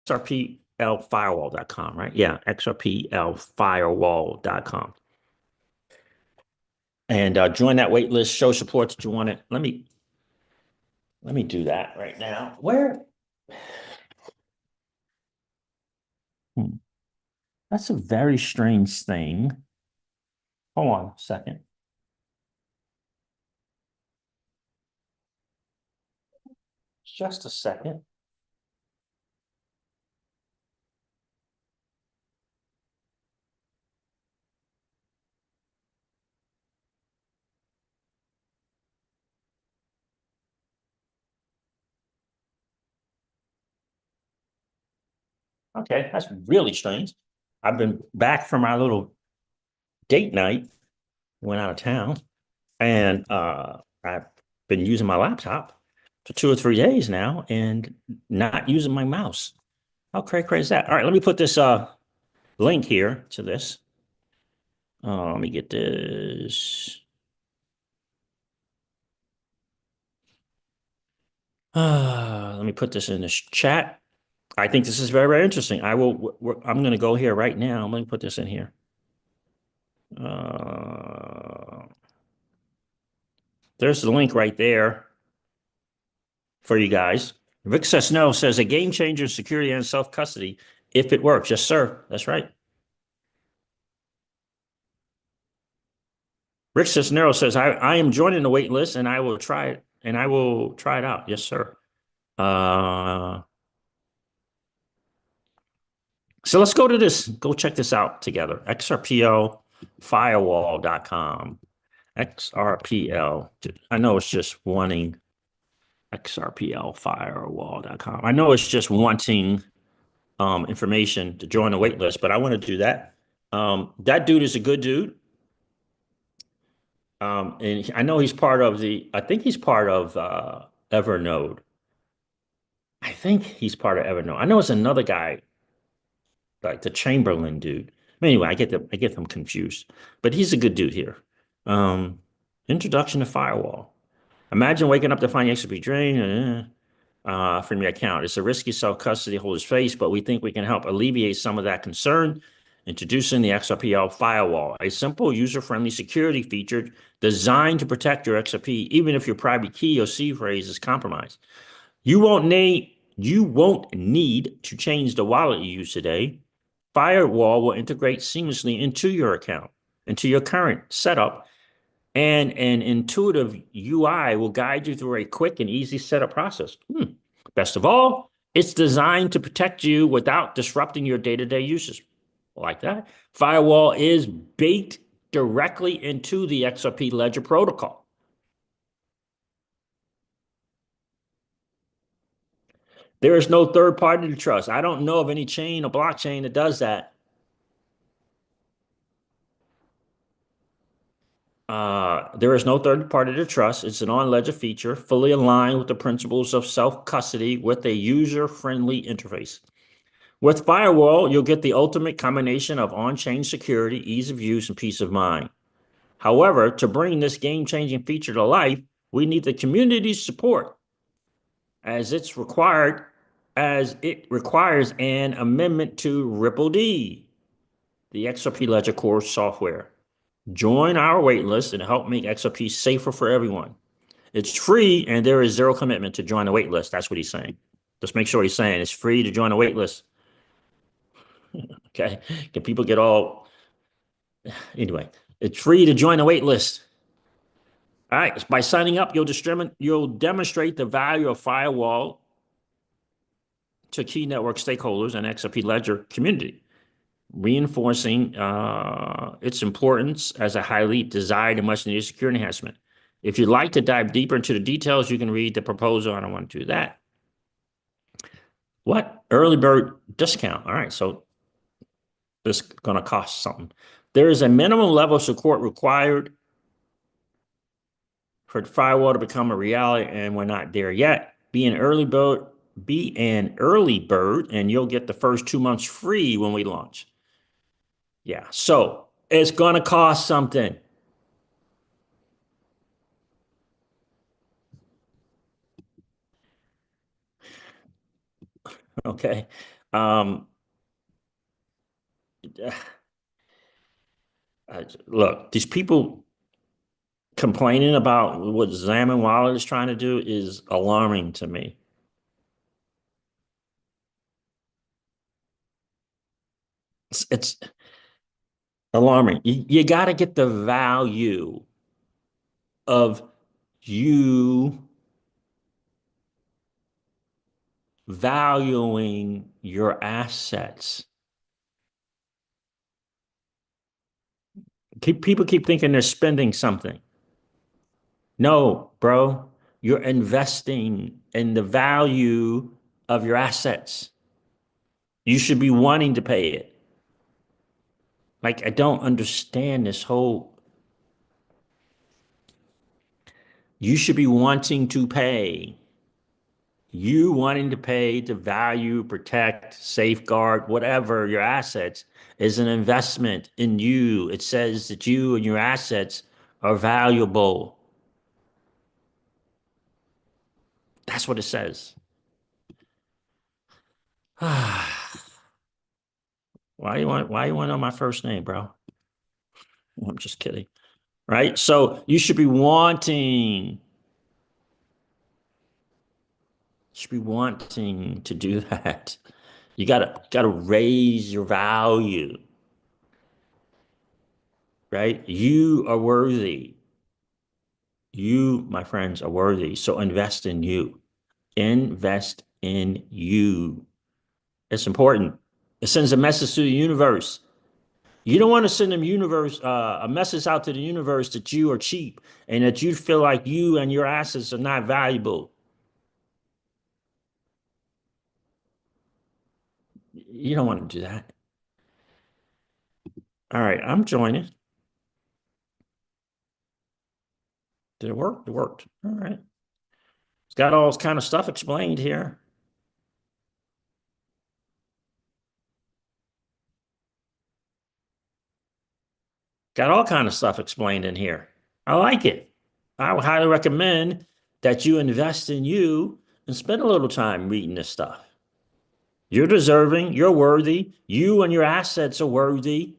XRPLfirewall.com, right? Yeah, XRPLfirewall.com. And join that wait list, show support that you want it. Let me do that right now. Where? That's a very strange thing. Hold on a second. Just a second. Okay, that's really strange. I've been back from our little date night, went out of town, and I've been using my laptop for 2 or 3 days now and not using my mouse. How crazy is that? All right, let me put this link here to this. Let me get this. Let me put this in this chat. I think this is very, very interesting. I'm going to go here right now. I'm going to put this in here. There's the link right there for you guys. Rick Cisneros says a game changer in security and self-custody if it works. Yes, sir. That's right. Rick Cisneros says, I am joining the wait list and I will try it out. Yes, sir. So let's go to this. Go check this out together. XRPL firewall.com. XRPL. I know it's just wanting XRPL firewall.com. I know it's just wanting information to join the wait list, but I want to do that. That dude is a good dude. And I know he's part of I think he's part of Evernode. I think he's part of Evernode. I know it's another guy, like the Chamberlain dude. Anyway, I get them confused. But he's a good dude here. Introduction to firewall. Imagine waking up to find your XRP drain from your account. It's a risky self-custody holder's face, but we think we can help alleviate some of that concern. Introducing the XRPL firewall, a simple, user-friendly security feature designed to protect your XRP, even if your private key or seed phrase is compromised. You won't need to change the wallet you use today. Firewall will integrate seamlessly into your account, into your current setup, and an intuitive UI will guide you through a quick and easy setup process. Best of all, it's designed to protect you without disrupting your day-to-day uses. Like that. Firewall is baked directly into the XRP Ledger protocol. There is no third party to trust. I don't know of any chain or blockchain that does that. There is no third party to trust. It's an on-ledger feature, fully aligned with the principles of self-custody with a user-friendly interface. With Firewall, you'll get the ultimate combination of on-chain security, ease of use, and peace of mind. However, to bring this game-changing feature to life, we need the community's support, as it requires an amendment to RippleD, the XRP Ledger Core software. Join our waitlist and help make XRP safer for everyone. It's free and there is zero commitment to join the waitlist. That's what he's saying. Just make sure he's saying it's free to join the waitlist. Okay. Can people get all... Anyway, it's free to join the waitlist. All right. By signing up, you'll demonstrate the value of Firewall to key network stakeholders and XRP Ledger community, reinforcing its importance as a highly desired and much needed security enhancement. If you'd like to dive deeper into the details, you can read the proposal. I don't want to do that. What? Early bird discount. All right. So this is going to cost something. There is a minimum level of support required for the firewall to become a reality, and we're not there yet. Be an early bird, and you'll get the first 2 months free when we launch. Yeah, so it's going to cost something. Okay. Look, these people complaining about what Xamarin Wallet is trying to do is alarming to me. It's alarming. You got to get the value of you valuing your assets. People keep thinking they're spending something. No, bro, you're investing in the value of your assets. You should be wanting to pay it. Like, I don't understand this whole... You should be wanting to pay. You wanting to pay to value, protect, safeguard, whatever your assets is an investment in you. It says that you and your assets are valuable. That's what it says. Why you want to know my first name, bro? I'm just kidding. Right? So you should be wanting to do that. You gotta raise your value. Right? You are worthy. You, my friends, are worthy. So invest in you. Invest in you. It's important. It sends a message to the universe. You don't want to send them a message out to the universe that you are cheap and that you feel like you and your assets are not valuable. You don't want to do that. All right, I'm joining. Did it work? It worked. All right. It's got all this kind of stuff explained here. Got all kind of stuff explained in here. I like it. I would highly recommend that you invest in you and spend a little time reading this stuff. You're deserving, you're worthy, you and your assets are worthy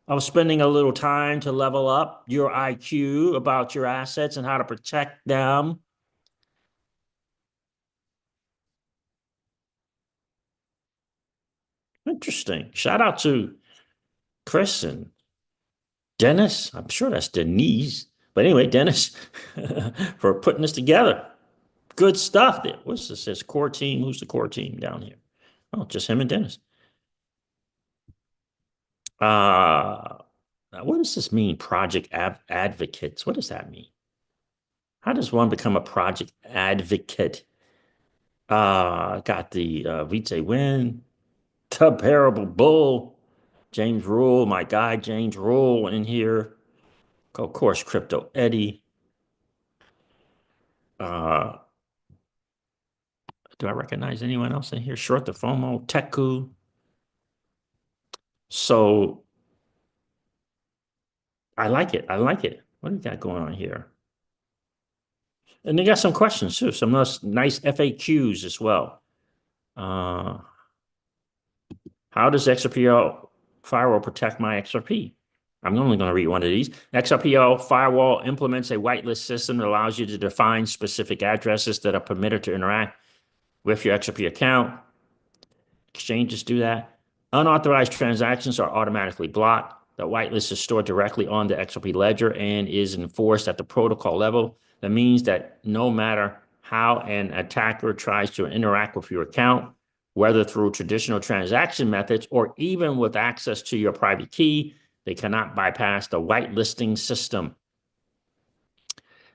of spending a little time to level up your IQ about your assets and how to protect them. Interesting. Shout out to Chris and Dennis. I'm sure that's Denise. But anyway, Dennis, for putting this together. Good stuff there. What's this? Says core team. Who's the core team down here? Oh, just him and Dennis. What does this mean? Project advocates. What does that mean? How does one become a project advocate? Got the Vite Win, the Parable Bull, James Rule, my guy James Rule in here. Of course, Crypto Eddie. Do I recognize anyone else in here? Short the FOMO, Teku. So I like it. I like it. What do we got going on here? And they got some questions too, some nice FAQs as well. How does XRPL firewall protect my XRP? I'm only going to read one of these. XRPL firewall implements a whitelist system that allows you to define specific addresses that are permitted to interact with your XRP account. Exchanges do that. Unauthorized transactions are automatically blocked. The whitelist is stored directly on the XRP ledger and is enforced at the protocol level. That means that no matter how an attacker tries to interact with your account, whether through traditional transaction methods or even with access to your private key, they cannot bypass the whitelisting system.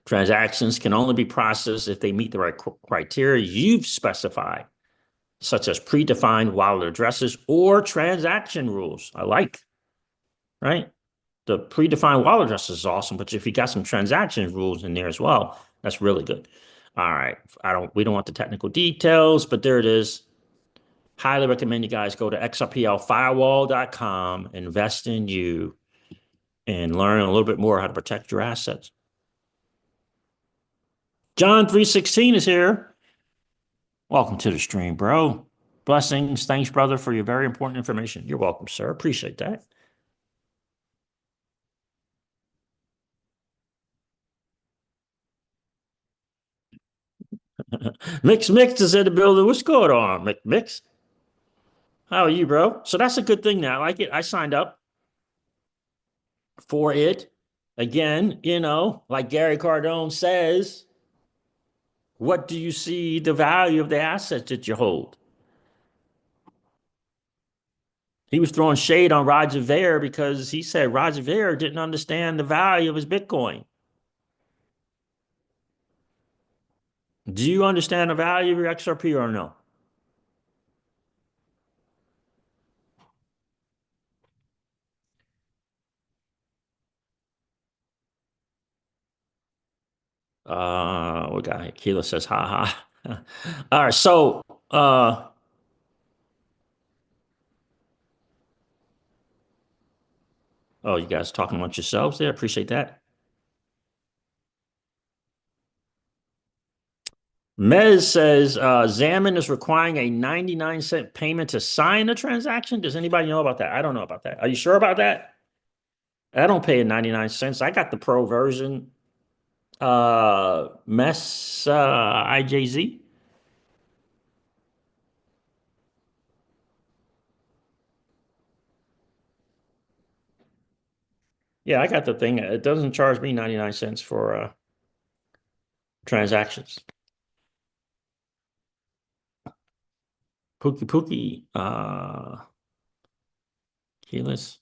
Transactions can only be processed if they meet the right criteria you've specified, such as predefined wallet addresses or transaction rules. I like, right? The predefined wallet address is awesome, but if you got some transaction rules in there as well, that's really good. All right. We don't want the technical details, but there it is. Highly recommend you guys go to xrplfirewall.com, invest in you, and learn a little bit more how to protect your assets. John 316 is here. Welcome to the stream, bro. Blessings. Thanks, brother, for your very important information. You're welcome, sir. Appreciate that. Mix is in the building. What's going on, Mix? How are you, bro? So that's a good thing now. I like it. I signed up for it. Again, like Gary Cardone says, what do you see the value of the assets that you hold? He was throwing shade on Roger Ver because he said Roger Ver didn't understand the value of his Bitcoin. Do you understand the value of your XRP or no? We got Keela says, ha ha. All right, so oh, you guys talking amongst yourselves there. Appreciate that. Mez says Xammon is requiring a 99-cent payment to sign a transaction. Does anybody know about that? I don't know about that. Are you sure about that? I don't pay a 99 cents. I got the pro version. Mess IJZ. Yeah, I got the thing. It doesn't charge me 99 cents for transactions. Pookie, keyless.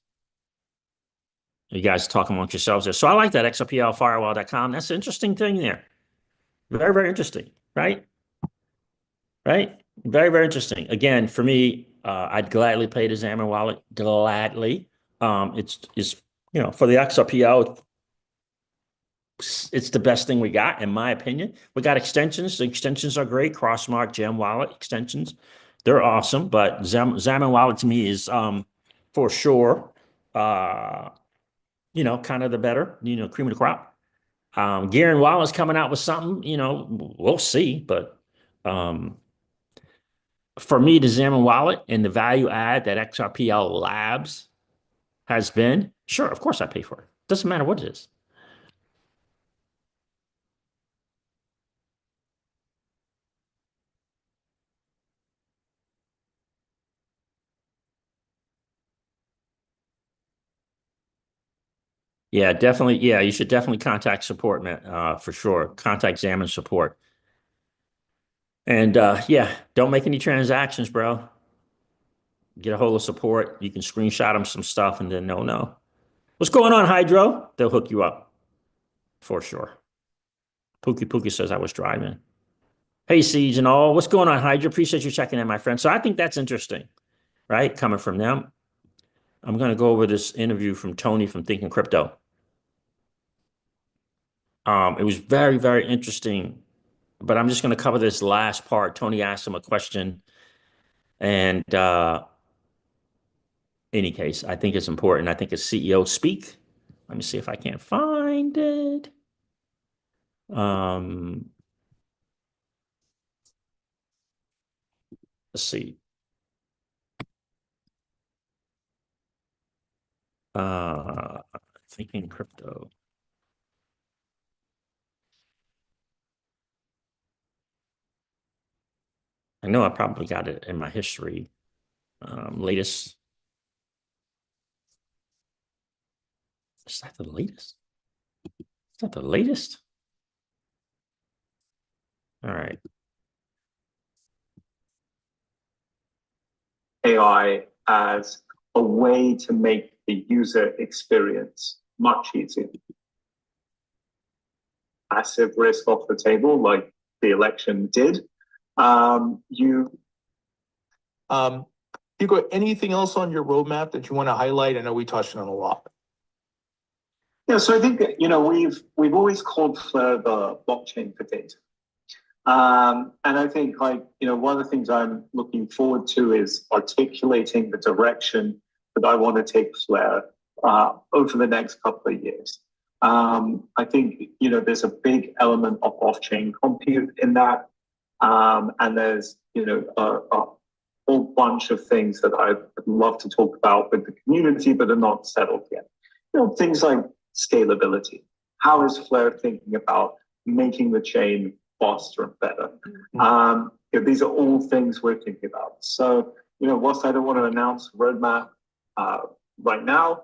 You guys talk amongst yourselves there. So I like that XRPL firewall.com. That's an interesting thing there. Very, very interesting, right? Right? Very, very interesting. Again, for me, I'd gladly pay the Xamarin Wallet. Gladly. It's for the XRPL, it's the best thing we got, in my opinion. We got extensions. The extensions are great. Crossmark, Gem Wallet extensions. They're awesome. But Xamarin Wallet to me is for sure kind of the better, cream of the crop. Gearan Wallet's coming out with something, we'll see. But for me, the Xamarin Wallet and the value add that XRPL Labs has been, sure, of course I pay for it. Doesn't matter what it is. Yeah, definitely. Yeah, you should definitely contact support, man, for sure. Contact Xamarin support. And yeah, don't make any transactions, bro. Get a hold of support. You can screenshot them some stuff and then no. What's going on, Hydro? They'll hook you up for sure. Pookie says I was driving. Hey, Siege and all. What's going on, Hydra? Appreciate you checking in, my friend. So I think that's interesting, right? Coming from them. I'm going to go over this interview from Tony from Thinking Crypto. It was very, very interesting, but I'm just going to cover this last part. Tony asked him a question, and any case, I think it's important. I think it's CEO speak. Let me see if I can't find it. Let's see. Thinking Crypto. I know I probably got it in my history. Latest. Is that the latest? Is that the latest? All right. AI as a way to make the user experience much easier. Massive risk off the table, like the election did. You got anything else on your roadmap that you want to highlight? I know we touched on a lot. Yeah, so I think that, we've always called Flare the blockchain for data. And I think one of the things I'm looking forward to is articulating the direction that I want to take Flare over the next couple of years. I think, there's a big element of off-chain compute in that. And there's, a whole bunch of things that I'd love to talk about with the community, but are not settled yet. Things like scalability. How is Flare thinking about making the chain faster and better? These are all things we're thinking about. So, whilst I don't want to announce a roadmap right now,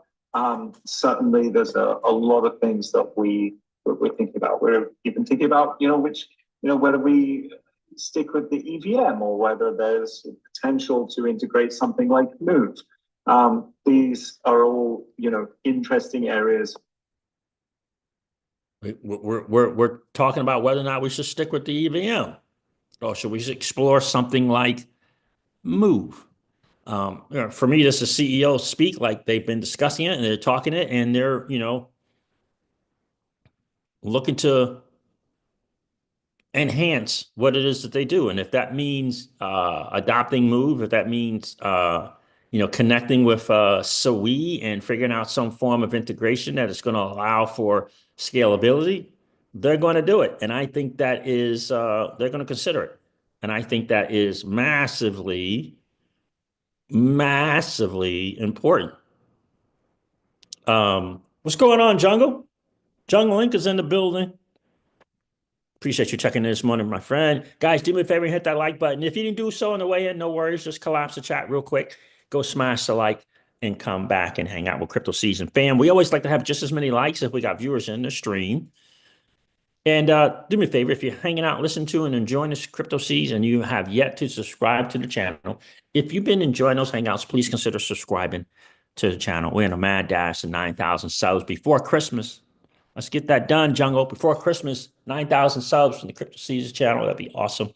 certainly there's a lot of things that we're thinking about. We're even thinking about, whether we stick with the EVM or whether there's potential to integrate something like Move. These are all, interesting areas. We're talking about whether or not we should stick with the EVM, or should we explore something like Move? For me, this is CEO speak, like they've been discussing it and they're talking it and they're, looking to enhance what it is that they do. And if that means adopting Move, if that means connecting with Sui and figuring out some form of integration that is going to allow for scalability, they're going to do it. And I think that is they're going to consider it. And I think that is massively important. What's going on, Jungle? Jungle Inc. is in the building. Appreciate you checking in this morning, my friend. Guys, do me a favor and hit that like button. If you didn't do so on the way in, no worries. Just collapse the chat real quick. Go smash the like and come back and hang out with CryptoCeej and fam. We always like to have just as many likes if we got viewers in the stream. And do me a favor, if you're hanging out, listen to and enjoying this CryptoCeej and you have yet to subscribe to the channel, if you've been enjoying those hangouts, please consider subscribing. to the channel. We're in a mad dash to 9,000 subs before Christmas. Let's get that done, Jungle. Before Christmas, 9,000 subs from the CryptoCeej channel. That'd be awesome.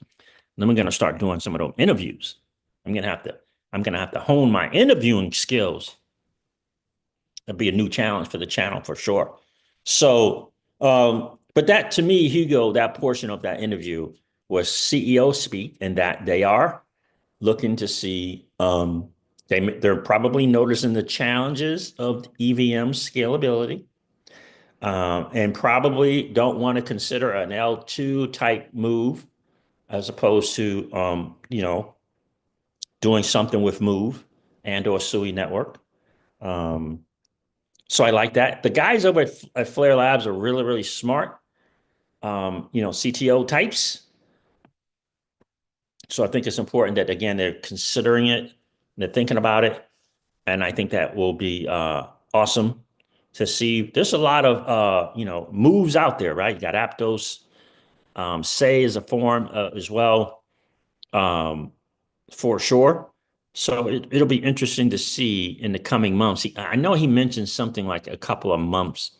Then we're gonna start doing some of those interviews. I'm gonna have to hone my interviewing skills. That'd be a new challenge for the channel for sure. So, but that to me, Hugo, that portion of that interview was CEO speak, and that they are looking to see. They're probably noticing the challenges of EVM scalability, and probably don't want to consider an L2 type move as opposed to doing something with Move and or Sui network. So I like that. The guys over at Flare Labs are really, really smart, CTO types. So I think it's important that, again, they're considering it, they're thinking about it. And I think that will be awesome to see. There's a lot of, moves out there, right? You got Aptos, Say is a form as well, for sure. So it'll be interesting to see in the coming months. I know he mentioned something like a couple of months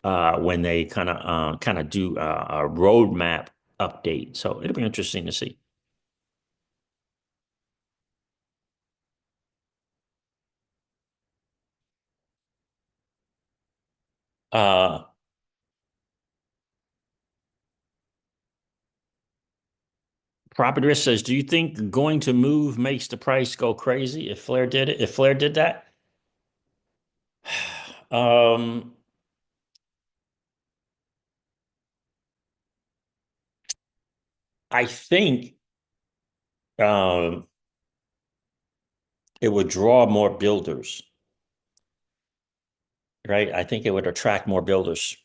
when they kind of do a roadmap update. So it'll be interesting to see. Uh, Property Risk says, do you think going to Move makes the price go crazy if Flare did it? If Flare did that? I think it would draw more builders, right? I think it would attract more builders.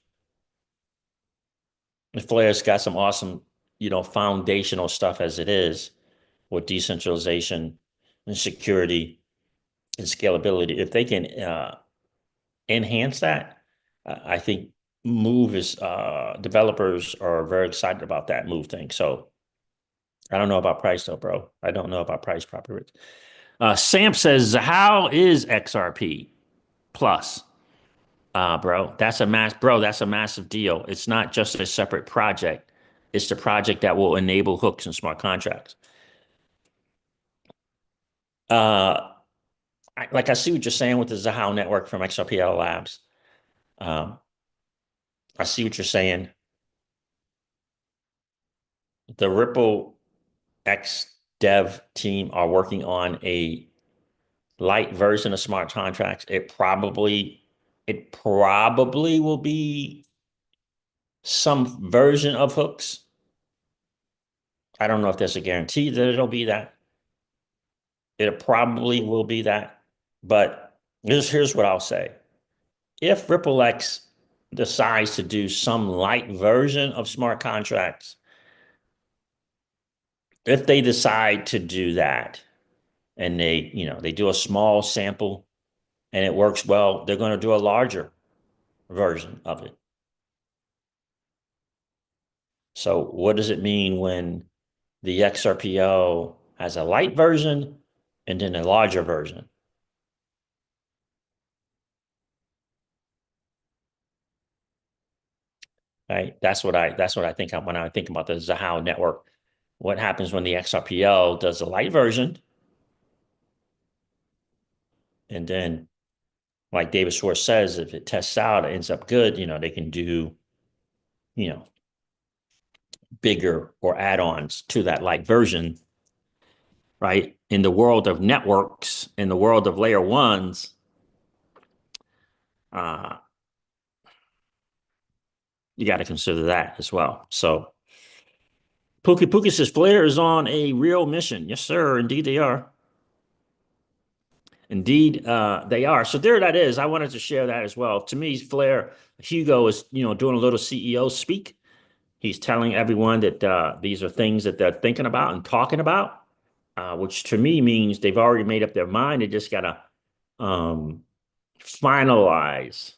And Flare's got some awesome, foundational stuff as it is with decentralization and security and scalability. If they can enhance that, I think Move is developers are very excited about that Move thing. So I don't know about price though, bro. I don't know about price properly. Sam says, how is XRP plus? Bro, that's a massive deal. It's not just a separate project. It's the project that will enable hooks and smart contracts. I see what you're saying with the Zahao network from XRPL Labs. I see what you're saying. The Ripple X dev team are working on a light version of smart contracts. It probably will be some version of hooks. I don't know if there's a guarantee that it'll be that. It probably will be that. But here's what I'll say. If RippleX decides to do some light version of smart contracts, if they decide to do that and they do a small sample and it works well, they're going to do a larger version of it. So what does it mean when the XRPO has a light version and then a larger version? Right? That's what I think of when I think about the Zahao network. What happens when the XRPL does a light version? And then, like David Schwartz says, if it tests out, it ends up good, they can do, bigger or add-ons to that light version, right? In the world of networks, in the world of layer ones, you got to consider that as well. So Pookie says, Flare is on a real mission. Yes, sir. Indeed, they are. Indeed, they are. So there that is. I wanted to share that as well. To me, Flare, Hugo is, doing a little CEO speak. He's telling everyone that these are things that they're thinking about and talking about, which to me means they've already made up their mind. They just got to finalize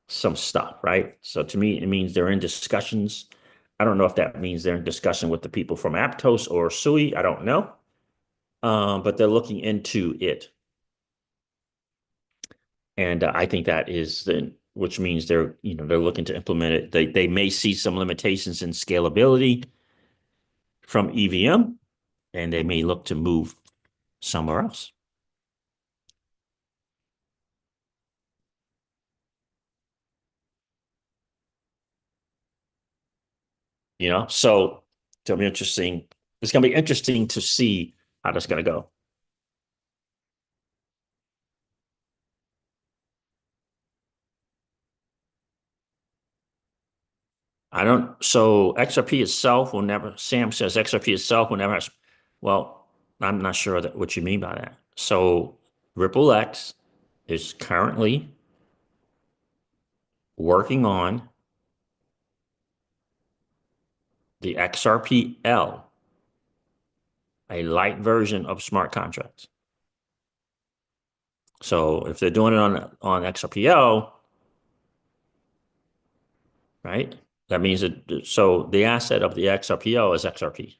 some stuff, right? So to me, it means they're in discussions. I don't know if that means they're in discussion with the people from Aptos or Sui. I don't know. But they're looking into it. And I think that is which means they're looking to implement it. They may see some limitations in scalability from EVM, and they may look to move somewhere else. So it'll be interesting. It's going to be interesting to see how that's going to go. So XRP itself will never, Sam says XRP itself will never have, well, I'm not sure what you mean by that. So Ripple X is currently working on the XRPL, a light version of smart contracts. So if they're doing it on XRPL, right? That means that, so the asset of the XRPL is XRP.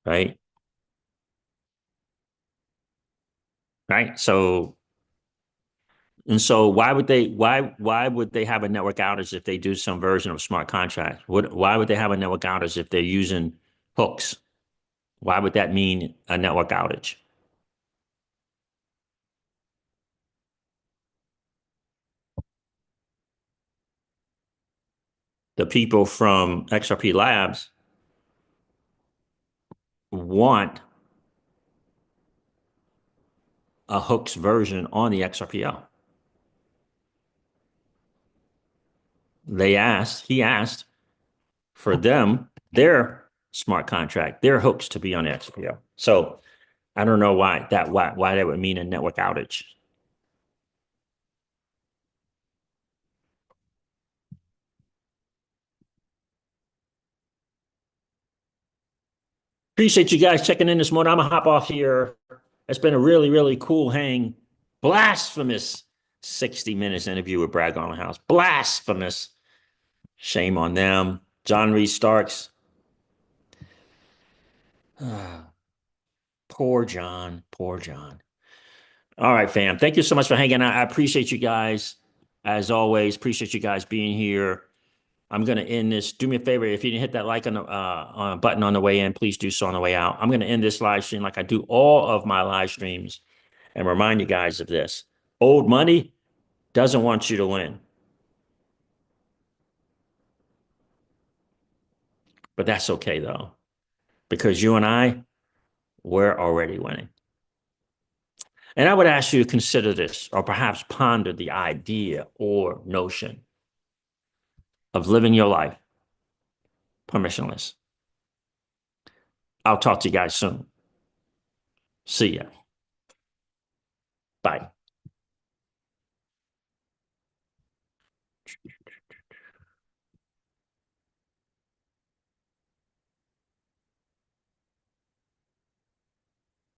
Right? Right? So why would they have a network outage if they do some version of smart contract? Why would they have a network outage if they're using hooks? Why would that mean a network outage? The people from XRP Labs want a hooks version on the XRPL. He asked for their smart contract, their hooks to be on the XRPL. So I don't know why that would mean a network outage. Appreciate you guys checking in this morning. I'm gonna hop off here. It's been a really, really cool hang. Blasphemous 60 minutes interview with Brad Garlinghouse. Blasphemous. Shame on them. John Reed Starks. Poor John. Poor John. All right, fam. Thank you so much for hanging out. I appreciate you guys. As always, appreciate you guys being here. I'm going to end this. Do me a favor. If you didn't hit that like on the button on the way in, please do so on the way out. I'm going to end this live stream like I do all of my live streams and remind you guys of this. Old money doesn't want you to win. But that's okay, though, because you and I, we're already winning. And I would ask you to consider this, or perhaps ponder the idea or notion of living your life permissionless. I'll talk to you guys soon. See ya. Bye.